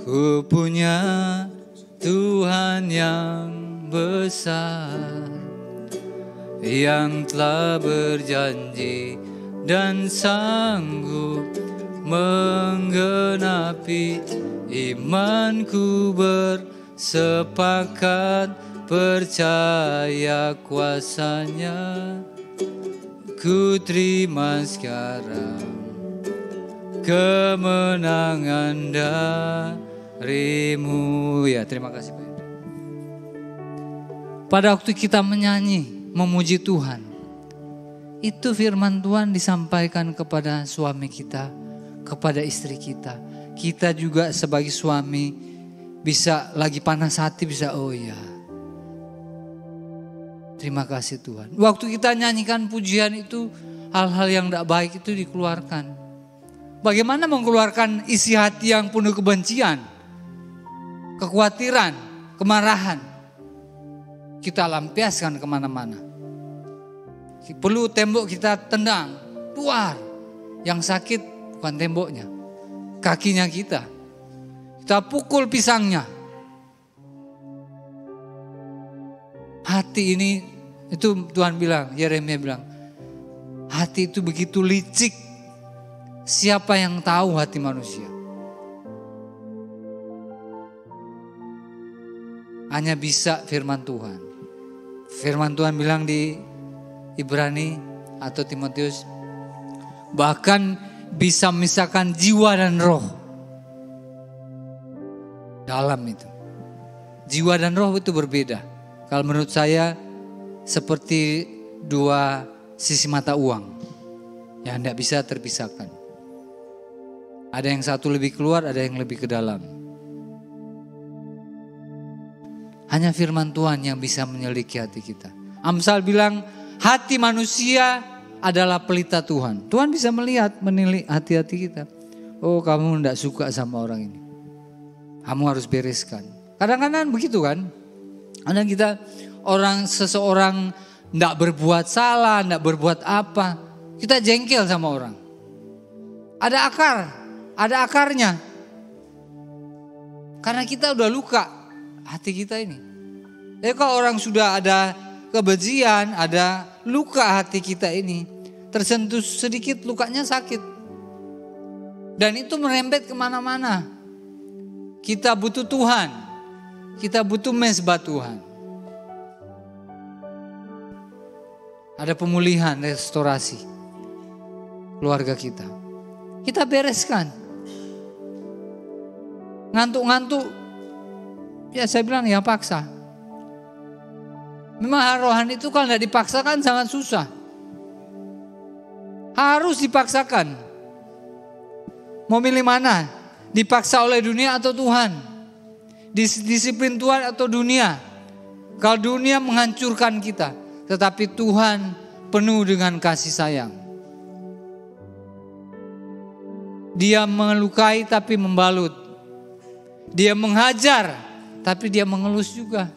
Ku punya Tuhan yang besar, yang telah berjanji dan sanggup menggenapi imanku, bersepakat percaya kuasanya. Ku terima sekarang kemenangan darimu. Ya, terima kasih Pak. Pada waktu kita menyanyi, memuji Tuhan, itu firman Tuhan disampaikan kepada suami kita, kepada istri kita. Kita juga sebagai suami bisa lagi panas hati, bisa oh ya, terima kasih Tuhan. Waktu kita nyanyikan pujian itu, hal-hal yang tidak baik itu dikeluarkan. Bagaimana mengeluarkan isi hati yang penuh kebencian, kekhawatiran, kemarahan? Kita lampiaskan kemana-mana. Perlu tembok kita tendang, keluar. Yang sakit bukan temboknya, kakinya kita. Kita pukul pisangnya. Hati ini, itu Tuhan bilang, Yeremia bilang, hati itu begitu licik. Siapa yang tahu hati manusia? Hanya bisa firman Tuhan. Firman Tuhan bilang di Ibrani atau Timotius, bahkan bisa memisahkan jiwa dan roh. Dalam itu, jiwa dan roh itu berbeda. Kalau menurut saya seperti dua sisi mata uang yang tidak bisa terpisahkan. Ada yang satu lebih keluar, ada yang lebih ke dalam. Hanya firman Tuhan yang bisa menyelidiki hati kita. Amsal bilang, hati manusia adalah pelita Tuhan. Tuhan bisa melihat, menilai hati-hati kita. Oh, kamu tidak suka sama orang ini. Kamu harus bereskan. Kadang-kadang begitu kan. Kadang kita seseorang tidak berbuat salah, tidak berbuat apa. Kita jengkel sama orang. Ada akarnya. Karena kita udah luka hati kita ini. Kalau orang sudah ada kebencian, ada luka hati kita ini, tersentuh sedikit lukanya sakit. Dan itu merembet kemana-mana. Kita butuh Tuhan. Kita butuh mezbah Tuhan. Ada pemulihan, restorasi keluarga kita. Kita bereskan. Ngantuk-ngantuk, ya saya bilang ya paksa. Memang hal rohani itu kalau tidak dipaksakan sangat susah. Harus dipaksakan. Mau milih mana? Dipaksa oleh dunia atau Tuhan? Disiplin Tuhan atau dunia? Kalau dunia menghancurkan kita, tetapi Tuhan penuh dengan kasih sayang. Dia melukai tapi membalut. Dia menghajar tapi dia mengelus juga.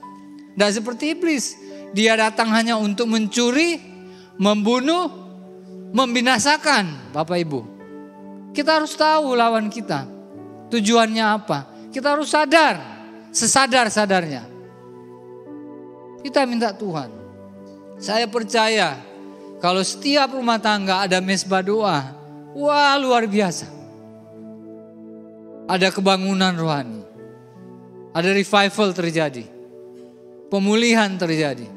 Tidak seperti iblis. Dia datang hanya untuk mencuri, membunuh, membinasakan. Bapak Ibu, kita harus tahu lawan kita. Tujuannya apa? Kita harus sadar. Sesadar-sadarnya. Kita minta Tuhan. Saya percaya kalau setiap rumah tangga ada mezbah doa, wah luar biasa. Ada kebangunan rohani. Ada revival terjadi. Pemulihan terjadi.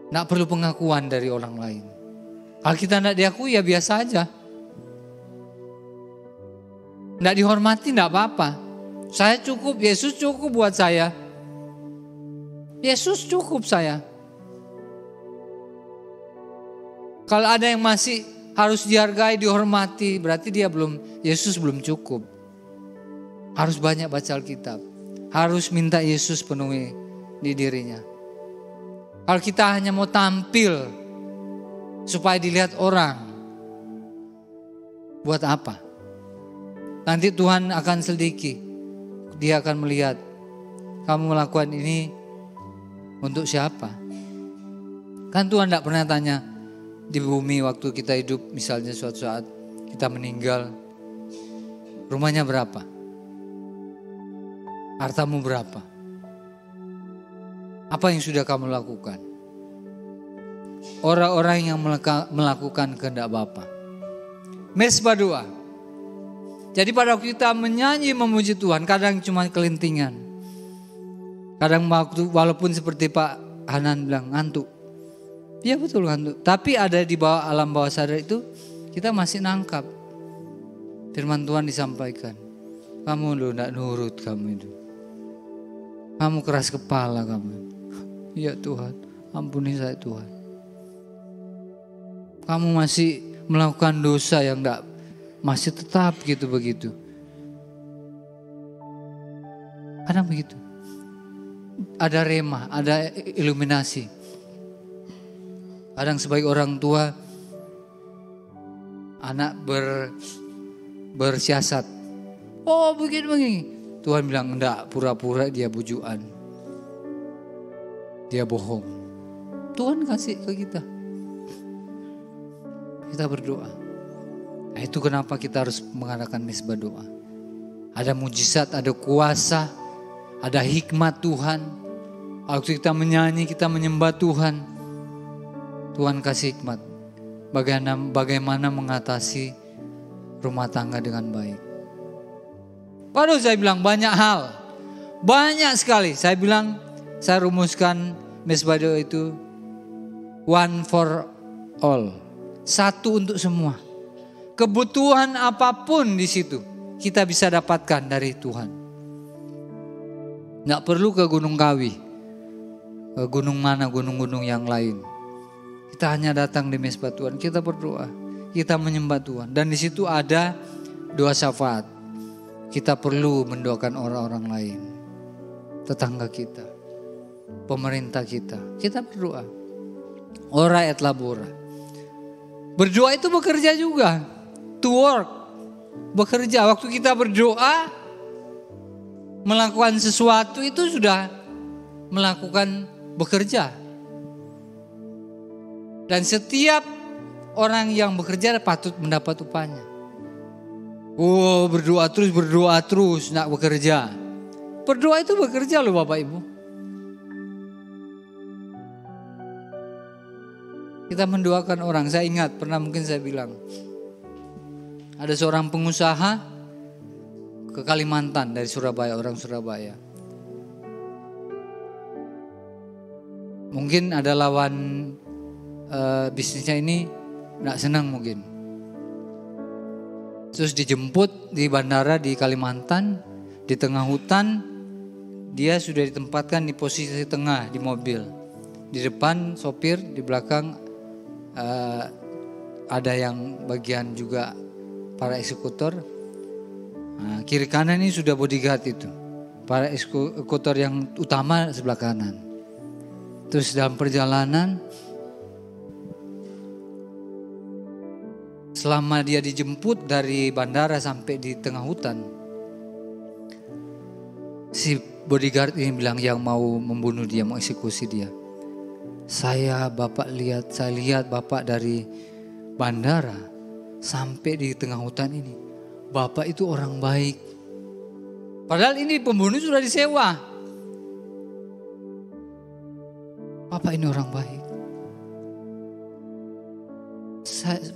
Tidak perlu pengakuan dari orang lain. Kalau kita tidak diakui ya biasa aja. Tidak dihormati tidak apa-apa. Saya cukup, Yesus cukup buat saya. Yesus cukup saya. Kalau ada yang masih harus dihargai, dihormati, berarti Yesus belum cukup. Harus banyak baca Alkitab. Harus minta Yesus penuhi di dirinya. Kalau kita hanya mau tampil supaya dilihat orang, buat apa? Nanti Tuhan akan selidiki. Dia akan melihat kamu melakukan ini untuk siapa? Kan Tuhan tidak pernah tanya di bumi waktu kita hidup, misalnya suatu saat kita meninggal, rumahnya berapa? Hartamu berapa? Apa yang sudah kamu lakukan? Orang-orang yang melakukan kehendak Bapa. Mezbah doa. Jadi pada waktu kita menyanyi memuji Tuhan, kadang cuma kelintingan. Kadang walaupun seperti Pak Hanan bilang ngantuk. Iya betul ngantuk. Tapi ada di bawah alam bawah sadar itu kita masih nangkap. Firman Tuhan disampaikan. Kamu lu tidak nurut kamu itu. Kamu keras kepala kamu. Ya Tuhan, ampuni saya Tuhan. Kamu masih melakukan dosa yang masih tetap gitu begitu. Kadang begitu. Ada rema, ada iluminasi. Kadang sebagai orang tua, anak bersiasat. Oh begini. Tuhan bilang enggak, pura-pura dia bujuan. Dia bohong. Tuhan kasih ke kita. Kita berdoa. Nah, itu kenapa kita harus mengadakan mezbah doa. Ada mujizat, ada kuasa, ada hikmat Tuhan. Waktu kita menyanyi, kita menyembah Tuhan. Tuhan kasih hikmat. Bagaimana mengatasi rumah tangga dengan baik. Waduh, saya bilang banyak hal. Banyak sekali. Saya bilang, saya rumuskan mezbah doa itu one for all. Satu untuk semua. Kebutuhan apapun di situ kita bisa dapatkan dari Tuhan. Nggak perlu ke Gunung Kawi, ke gunung mana, gunung-gunung yang lain. Kita hanya datang di mezbah Tuhan, kita berdoa. kita menyembah Tuhan. Dan di situ ada doa syafaat. Kita perlu mendoakan orang-orang lain, tetangga kita, pemerintah kita. Kita berdoa. Ora et labora. Berdoa itu bekerja juga. To work. Bekerja. Waktu kita berdoa, melakukan sesuatu itu sudah melakukan bekerja. Dan setiap orang yang bekerja patut mendapat upahnya. Oh, berdoa terus, nak bekerja. Berdoa itu bekerja loh Bapak Ibu. Kita mendoakan orang. Saya ingat pernah mungkin saya bilang, ada seorang pengusaha ke Kalimantan dari Surabaya, orang Surabaya. Mungkin ada lawan bisnisnya ini tidak senang mungkin. Terus dijemput di bandara di Kalimantan, di tengah hutan. Dia sudah ditempatkan di posisi tengah di mobil. Di depan sopir, di belakang ada yang bagian juga para eksekutor. Nah, kiri kanan ini sudah bodyguard itu. Para eksekutor yang utama sebelah kanan. Terus dalam perjalanan, selama dia dijemput dari bandara sampai di tengah hutan, si bodyguard ini bilang yang mau membunuh dia, mau eksekusi dia. Saya lihat Bapak dari bandara sampai di tengah hutan ini. Bapak itu orang baik. Padahal ini pembunuh sudah disewa. Bapak ini orang baik.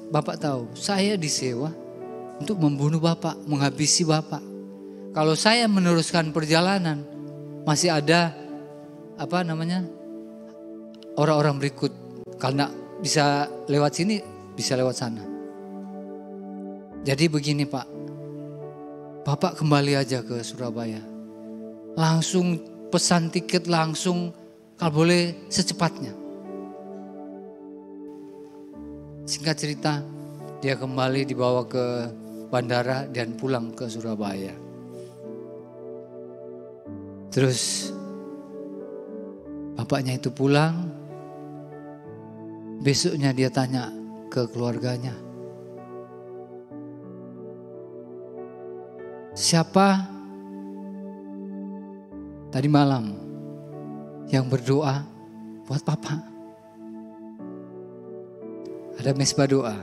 Bapak tahu, saya disewa untuk membunuh Bapak, menghabisi Bapak. Kalau saya meneruskan perjalanan, masih ada orang-orang berikut. Karena bisa lewat sini, bisa lewat sana. Jadi begini Pak, Bapak kembali aja ke Surabaya. Langsung pesan tiket langsung, kalau boleh secepatnya. Singkat cerita, dia kembali dibawa ke bandara dan pulang ke Surabaya. Terus bapaknya itu pulang. Besoknya dia tanya ke keluarganya, siapa tadi malam yang berdoa buat Papa? Ada mesbah doa.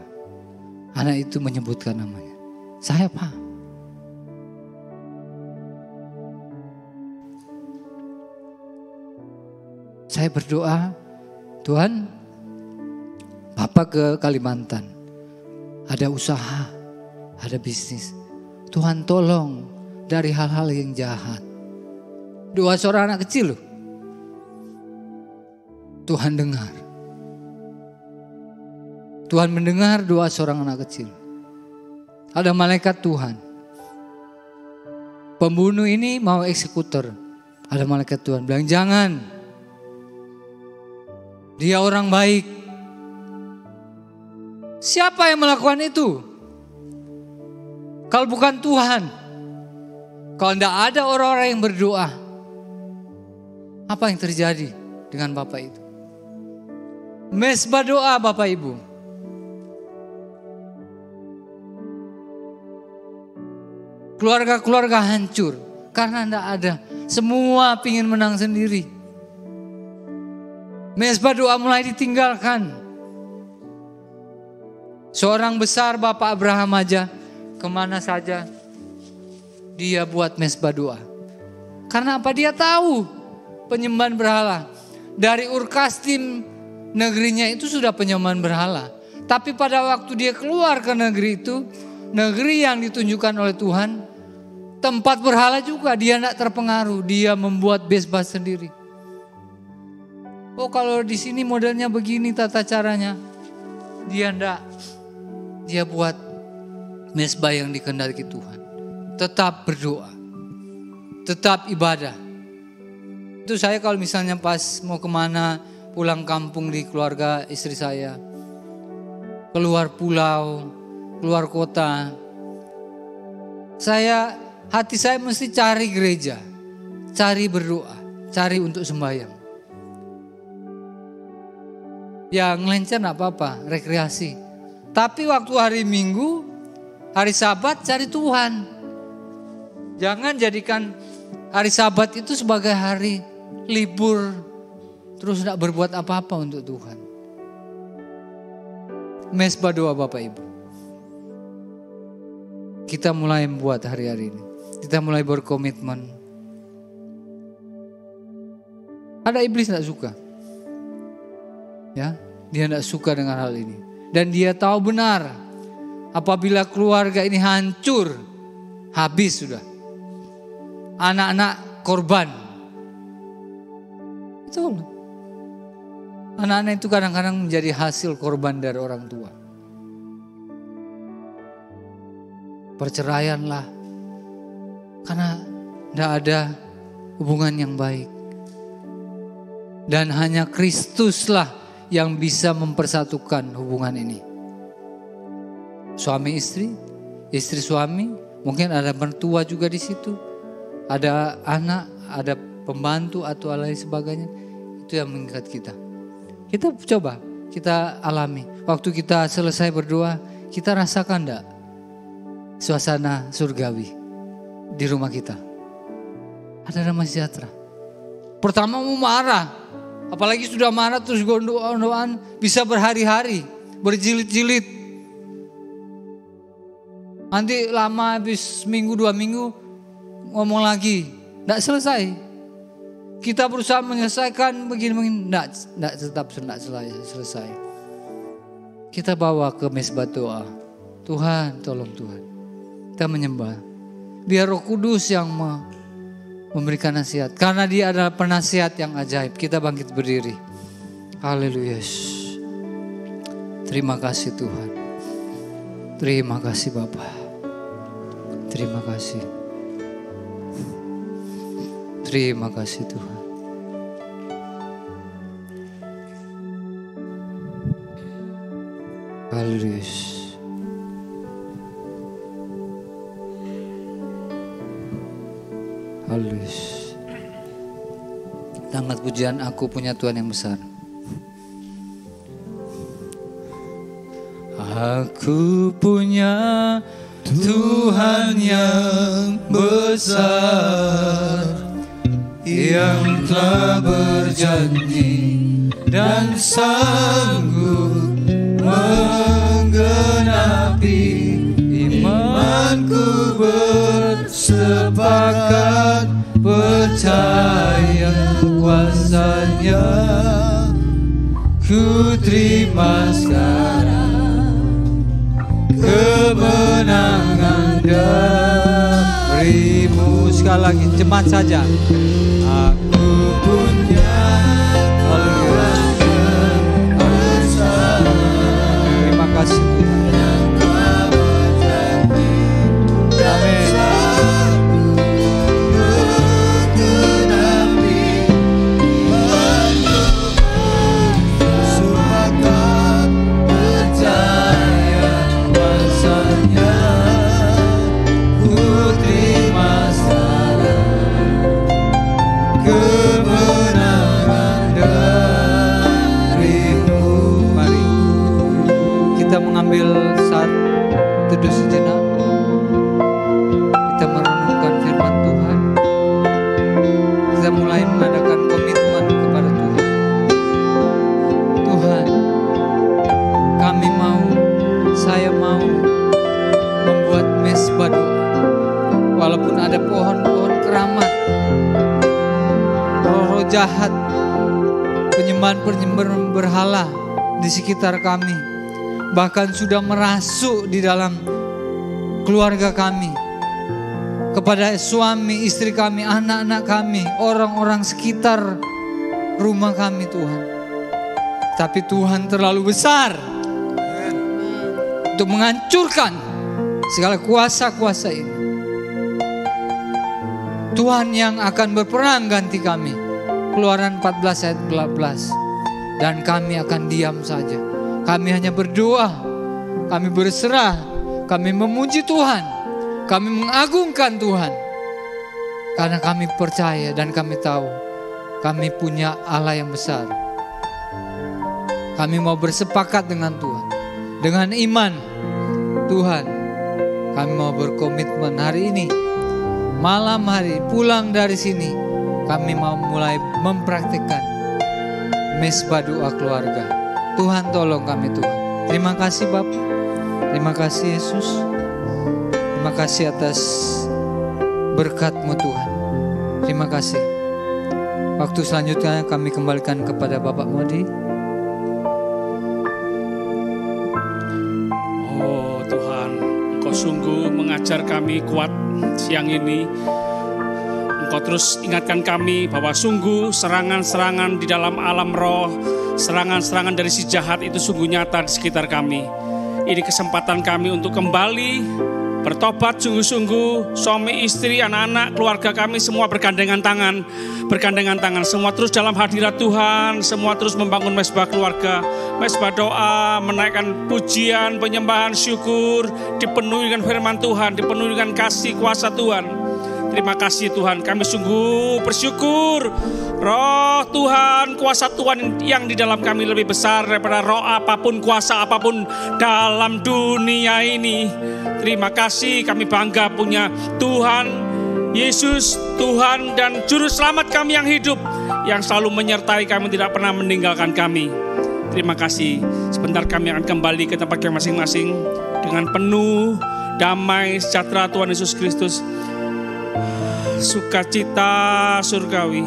Anak itu menyebutkan namanya. Saya Pak. Saya berdoa, Tuhan, Papa ke Kalimantan. Ada usaha, ada bisnis. Tuhan tolong dari hal-hal yang jahat. Doa seorang anak kecil loh. Tuhan dengar. Tuhan mendengar doa seorang anak kecil. Ada malaikat Tuhan. Pembunuh ini mau eksekutor. Ada malaikat Tuhan bilang, jangan. Dia orang baik. Siapa yang melakukan itu? Kalau bukan Tuhan. Kalau tidak ada orang-orang yang berdoa, apa yang terjadi dengan Bapak itu? Mesbah doa Bapak Ibu. Keluarga-keluarga hancur karena tidak ada. Semua pingin menang sendiri. Mesbah doa mulai ditinggalkan. Seorang besar Bapak Abraham aja, kemana saja dia buat mesbah doa. Karena apa? Dia tahu penyembahan berhala. Dari Ur Kasdim negerinya itu sudah penyembahan berhala. Tapi pada waktu dia keluar ke negeri itu, negeri yang ditunjukkan oleh Tuhan, tempat berhala juga dia tidak terpengaruh. Dia membuat mesbah sendiri. Oh kalau di sini modelnya begini tata caranya, dia tidak. Dia buat mesbah yang dikehendaki Tuhan. Tetap berdoa, tetap ibadah. Itu saya kalau misalnya pas mau kemana, pulang kampung di keluarga istri saya, keluar pulau, keluar kota. Hati saya mesti cari gereja, cari berdoa, cari untuk sembahyang. Ya ngelencer gak apa-apa, rekreasi. Tapi waktu hari Minggu, hari Sabat cari Tuhan. Jangan jadikan hari Sabat itu sebagai hari libur, terus gak berbuat apa-apa untuk Tuhan. Mesbah doa Bapak Ibu. Kita mulai membuat hari-hari ini. Kita mulai berkomitmen. Ada iblis tidak suka. Ya, dia tidak suka dengan hal ini. Dan dia tahu benar. Apabila keluarga ini hancur, habis sudah. Anak-anak korban. Betul. Anak-anak itu kadang-kadang menjadi hasil korban dari orang tua. Perceraianlah. Karena tidak ada hubungan yang baik. Dan hanya Kristuslah yang bisa mempersatukan hubungan ini. Suami istri, istri suami, mungkin ada mertua juga di situ. Ada anak, ada pembantu atau lain sebagainya. Itu yang mengikat kita. Kita coba, kita alami. Waktu kita selesai berdoa, kita rasakan enggak suasana surgawi di rumah kita? Ada damai sejahtera. Pertama mau marah, apalagi sudah marah terus gondoan bisa berhari-hari, berjilid-jilid. Nanti lama habis minggu 2 minggu ngomong lagi, enggak selesai. Kita berusaha menyelesaikan begini-begini, tetap selesai. Kita bawa ke mesbah doa. Tuhan, tolong Tuhan. Kita menyembah. Biar Roh Kudus yang memberikan nasihat. Karena dia adalah penasihat yang ajaib. Kita bangkit berdiri. Haleluya. Terima kasih Tuhan. Terima kasih Bapa. Terima kasih. Terima kasih Tuhan. Haleluya. Haleluya. Angkat pujian, aku punya Tuhan yang besar. Aku punya Tuhan yang besar, yang telah berjanji dan sanggup menggenapi imanku, bersepakat percaya kuasanya. Ku terima sekarang kemenangan darimu. Sekali lagi, cepat saja. Aku punya Tuhan yang besar. Terima kasih Tuhan. Amin. Mengambil saat teduh sejenak, kita merenungkan firman Tuhan, kita mulai mengadakan komitmen kepada Tuhan. Tuhan, kami mau, saya mau membuat mesbah doa, walaupun ada pohon-pohon keramat, roh-roh jahat, penyembahan berhala di sekitar kami, bahkan sudah merasuk di dalam keluarga kami, kepada suami, istri kami, anak-anak kami, orang-orang sekitar rumah kami Tuhan. Tapi Tuhan terlalu besar untuk menghancurkan segala kuasa-kuasa ini. Tuhan yang akan berperang ganti kami. Keluaran 14 ayat 14. Dan kami akan diam saja. Kami hanya berdoa kami berserah, kami memuji Tuhan, kami mengagungkan Tuhan. Karena kami percaya dan kami tahu kami punya Allah yang besar. Kami mau bersepakat dengan Tuhan, dengan iman Tuhan. Kami mau berkomitmen hari ini, malam hari pulang dari sini, kami mau mulai mempraktikkan mesbah doa keluarga. Tuhan tolong kami Tuhan. Terima kasih Bapak, terima kasih Yesus, terima kasih atas berkat-Mu Tuhan. Terima kasih. Waktu selanjutnya kami kembalikan kepada Bapak Modi. Oh Tuhan, Engkau sungguh mengajar kami kuat siang ini. Engkau terus ingatkan kami bahwa sungguh serangan-serangan di dalam alam roh, serangan-serangan dari si jahat itu sungguh nyata di sekitar kami. Ini kesempatan kami untuk kembali bertobat sungguh-sungguh. Suami, istri, anak-anak, keluarga kami semua bergandengan tangan. Semua terus dalam hadirat Tuhan, semua terus membangun mesbah keluarga, mesbah doa, menaikkan pujian, penyembahan, syukur, dipenuhi dengan firman Tuhan, dipenuhi dengan kasih kuasa Tuhan. Terima kasih Tuhan, kami sungguh bersyukur. Roh Tuhan, kuasa Tuhan yang di dalam kami lebih besar daripada roh apapun, kuasa apapun dalam dunia ini. Terima kasih, kami bangga punya Tuhan Yesus, Tuhan dan Juru Selamat kami yang hidup, yang selalu menyertai kami, tidak pernah meninggalkan kami. Terima kasih. Sebentar kami akan kembali ke tempat kami masing-masing dengan penuh damai sejahtera Tuhan Yesus Kristus, sukacita surgawi.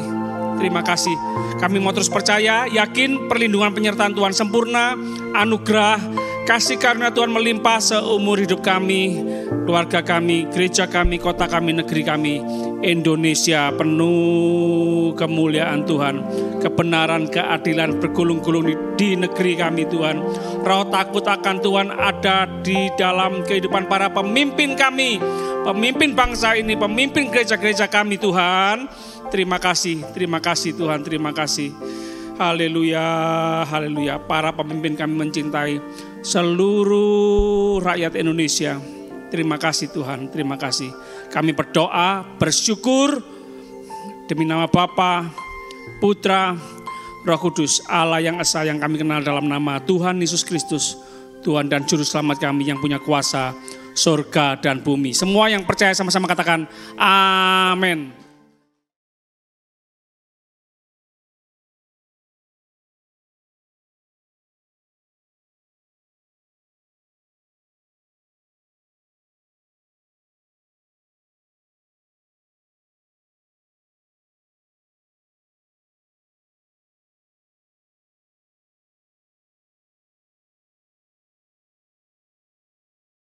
Terima kasih. Kami mau terus percaya, yakin perlindungan penyertaan Tuhan sempurna, anugerah, kasih karunia Tuhan melimpah seumur hidup kami, keluarga kami, gereja kami, kota kami, negeri kami, Indonesia penuh kemuliaan Tuhan, kebenaran, keadilan bergulung-gulung di negeri kami Tuhan. Roh takut akan Tuhan ada di dalam kehidupan para pemimpin kami, pemimpin bangsa ini, pemimpin gereja-gereja kami Tuhan. Terima kasih Tuhan, terima kasih. Haleluya, haleluya. Para pemimpin kami mencintai seluruh rakyat Indonesia. Terima kasih Tuhan, terima kasih. Kami berdoa, bersyukur demi nama Bapa, Putra, Roh Kudus, Allah yang esa yang kami kenal dalam nama Tuhan Yesus Kristus, Tuhan dan Juru Selamat kami yang punya kuasa surga dan bumi. Semua yang percaya sama-sama katakan amin.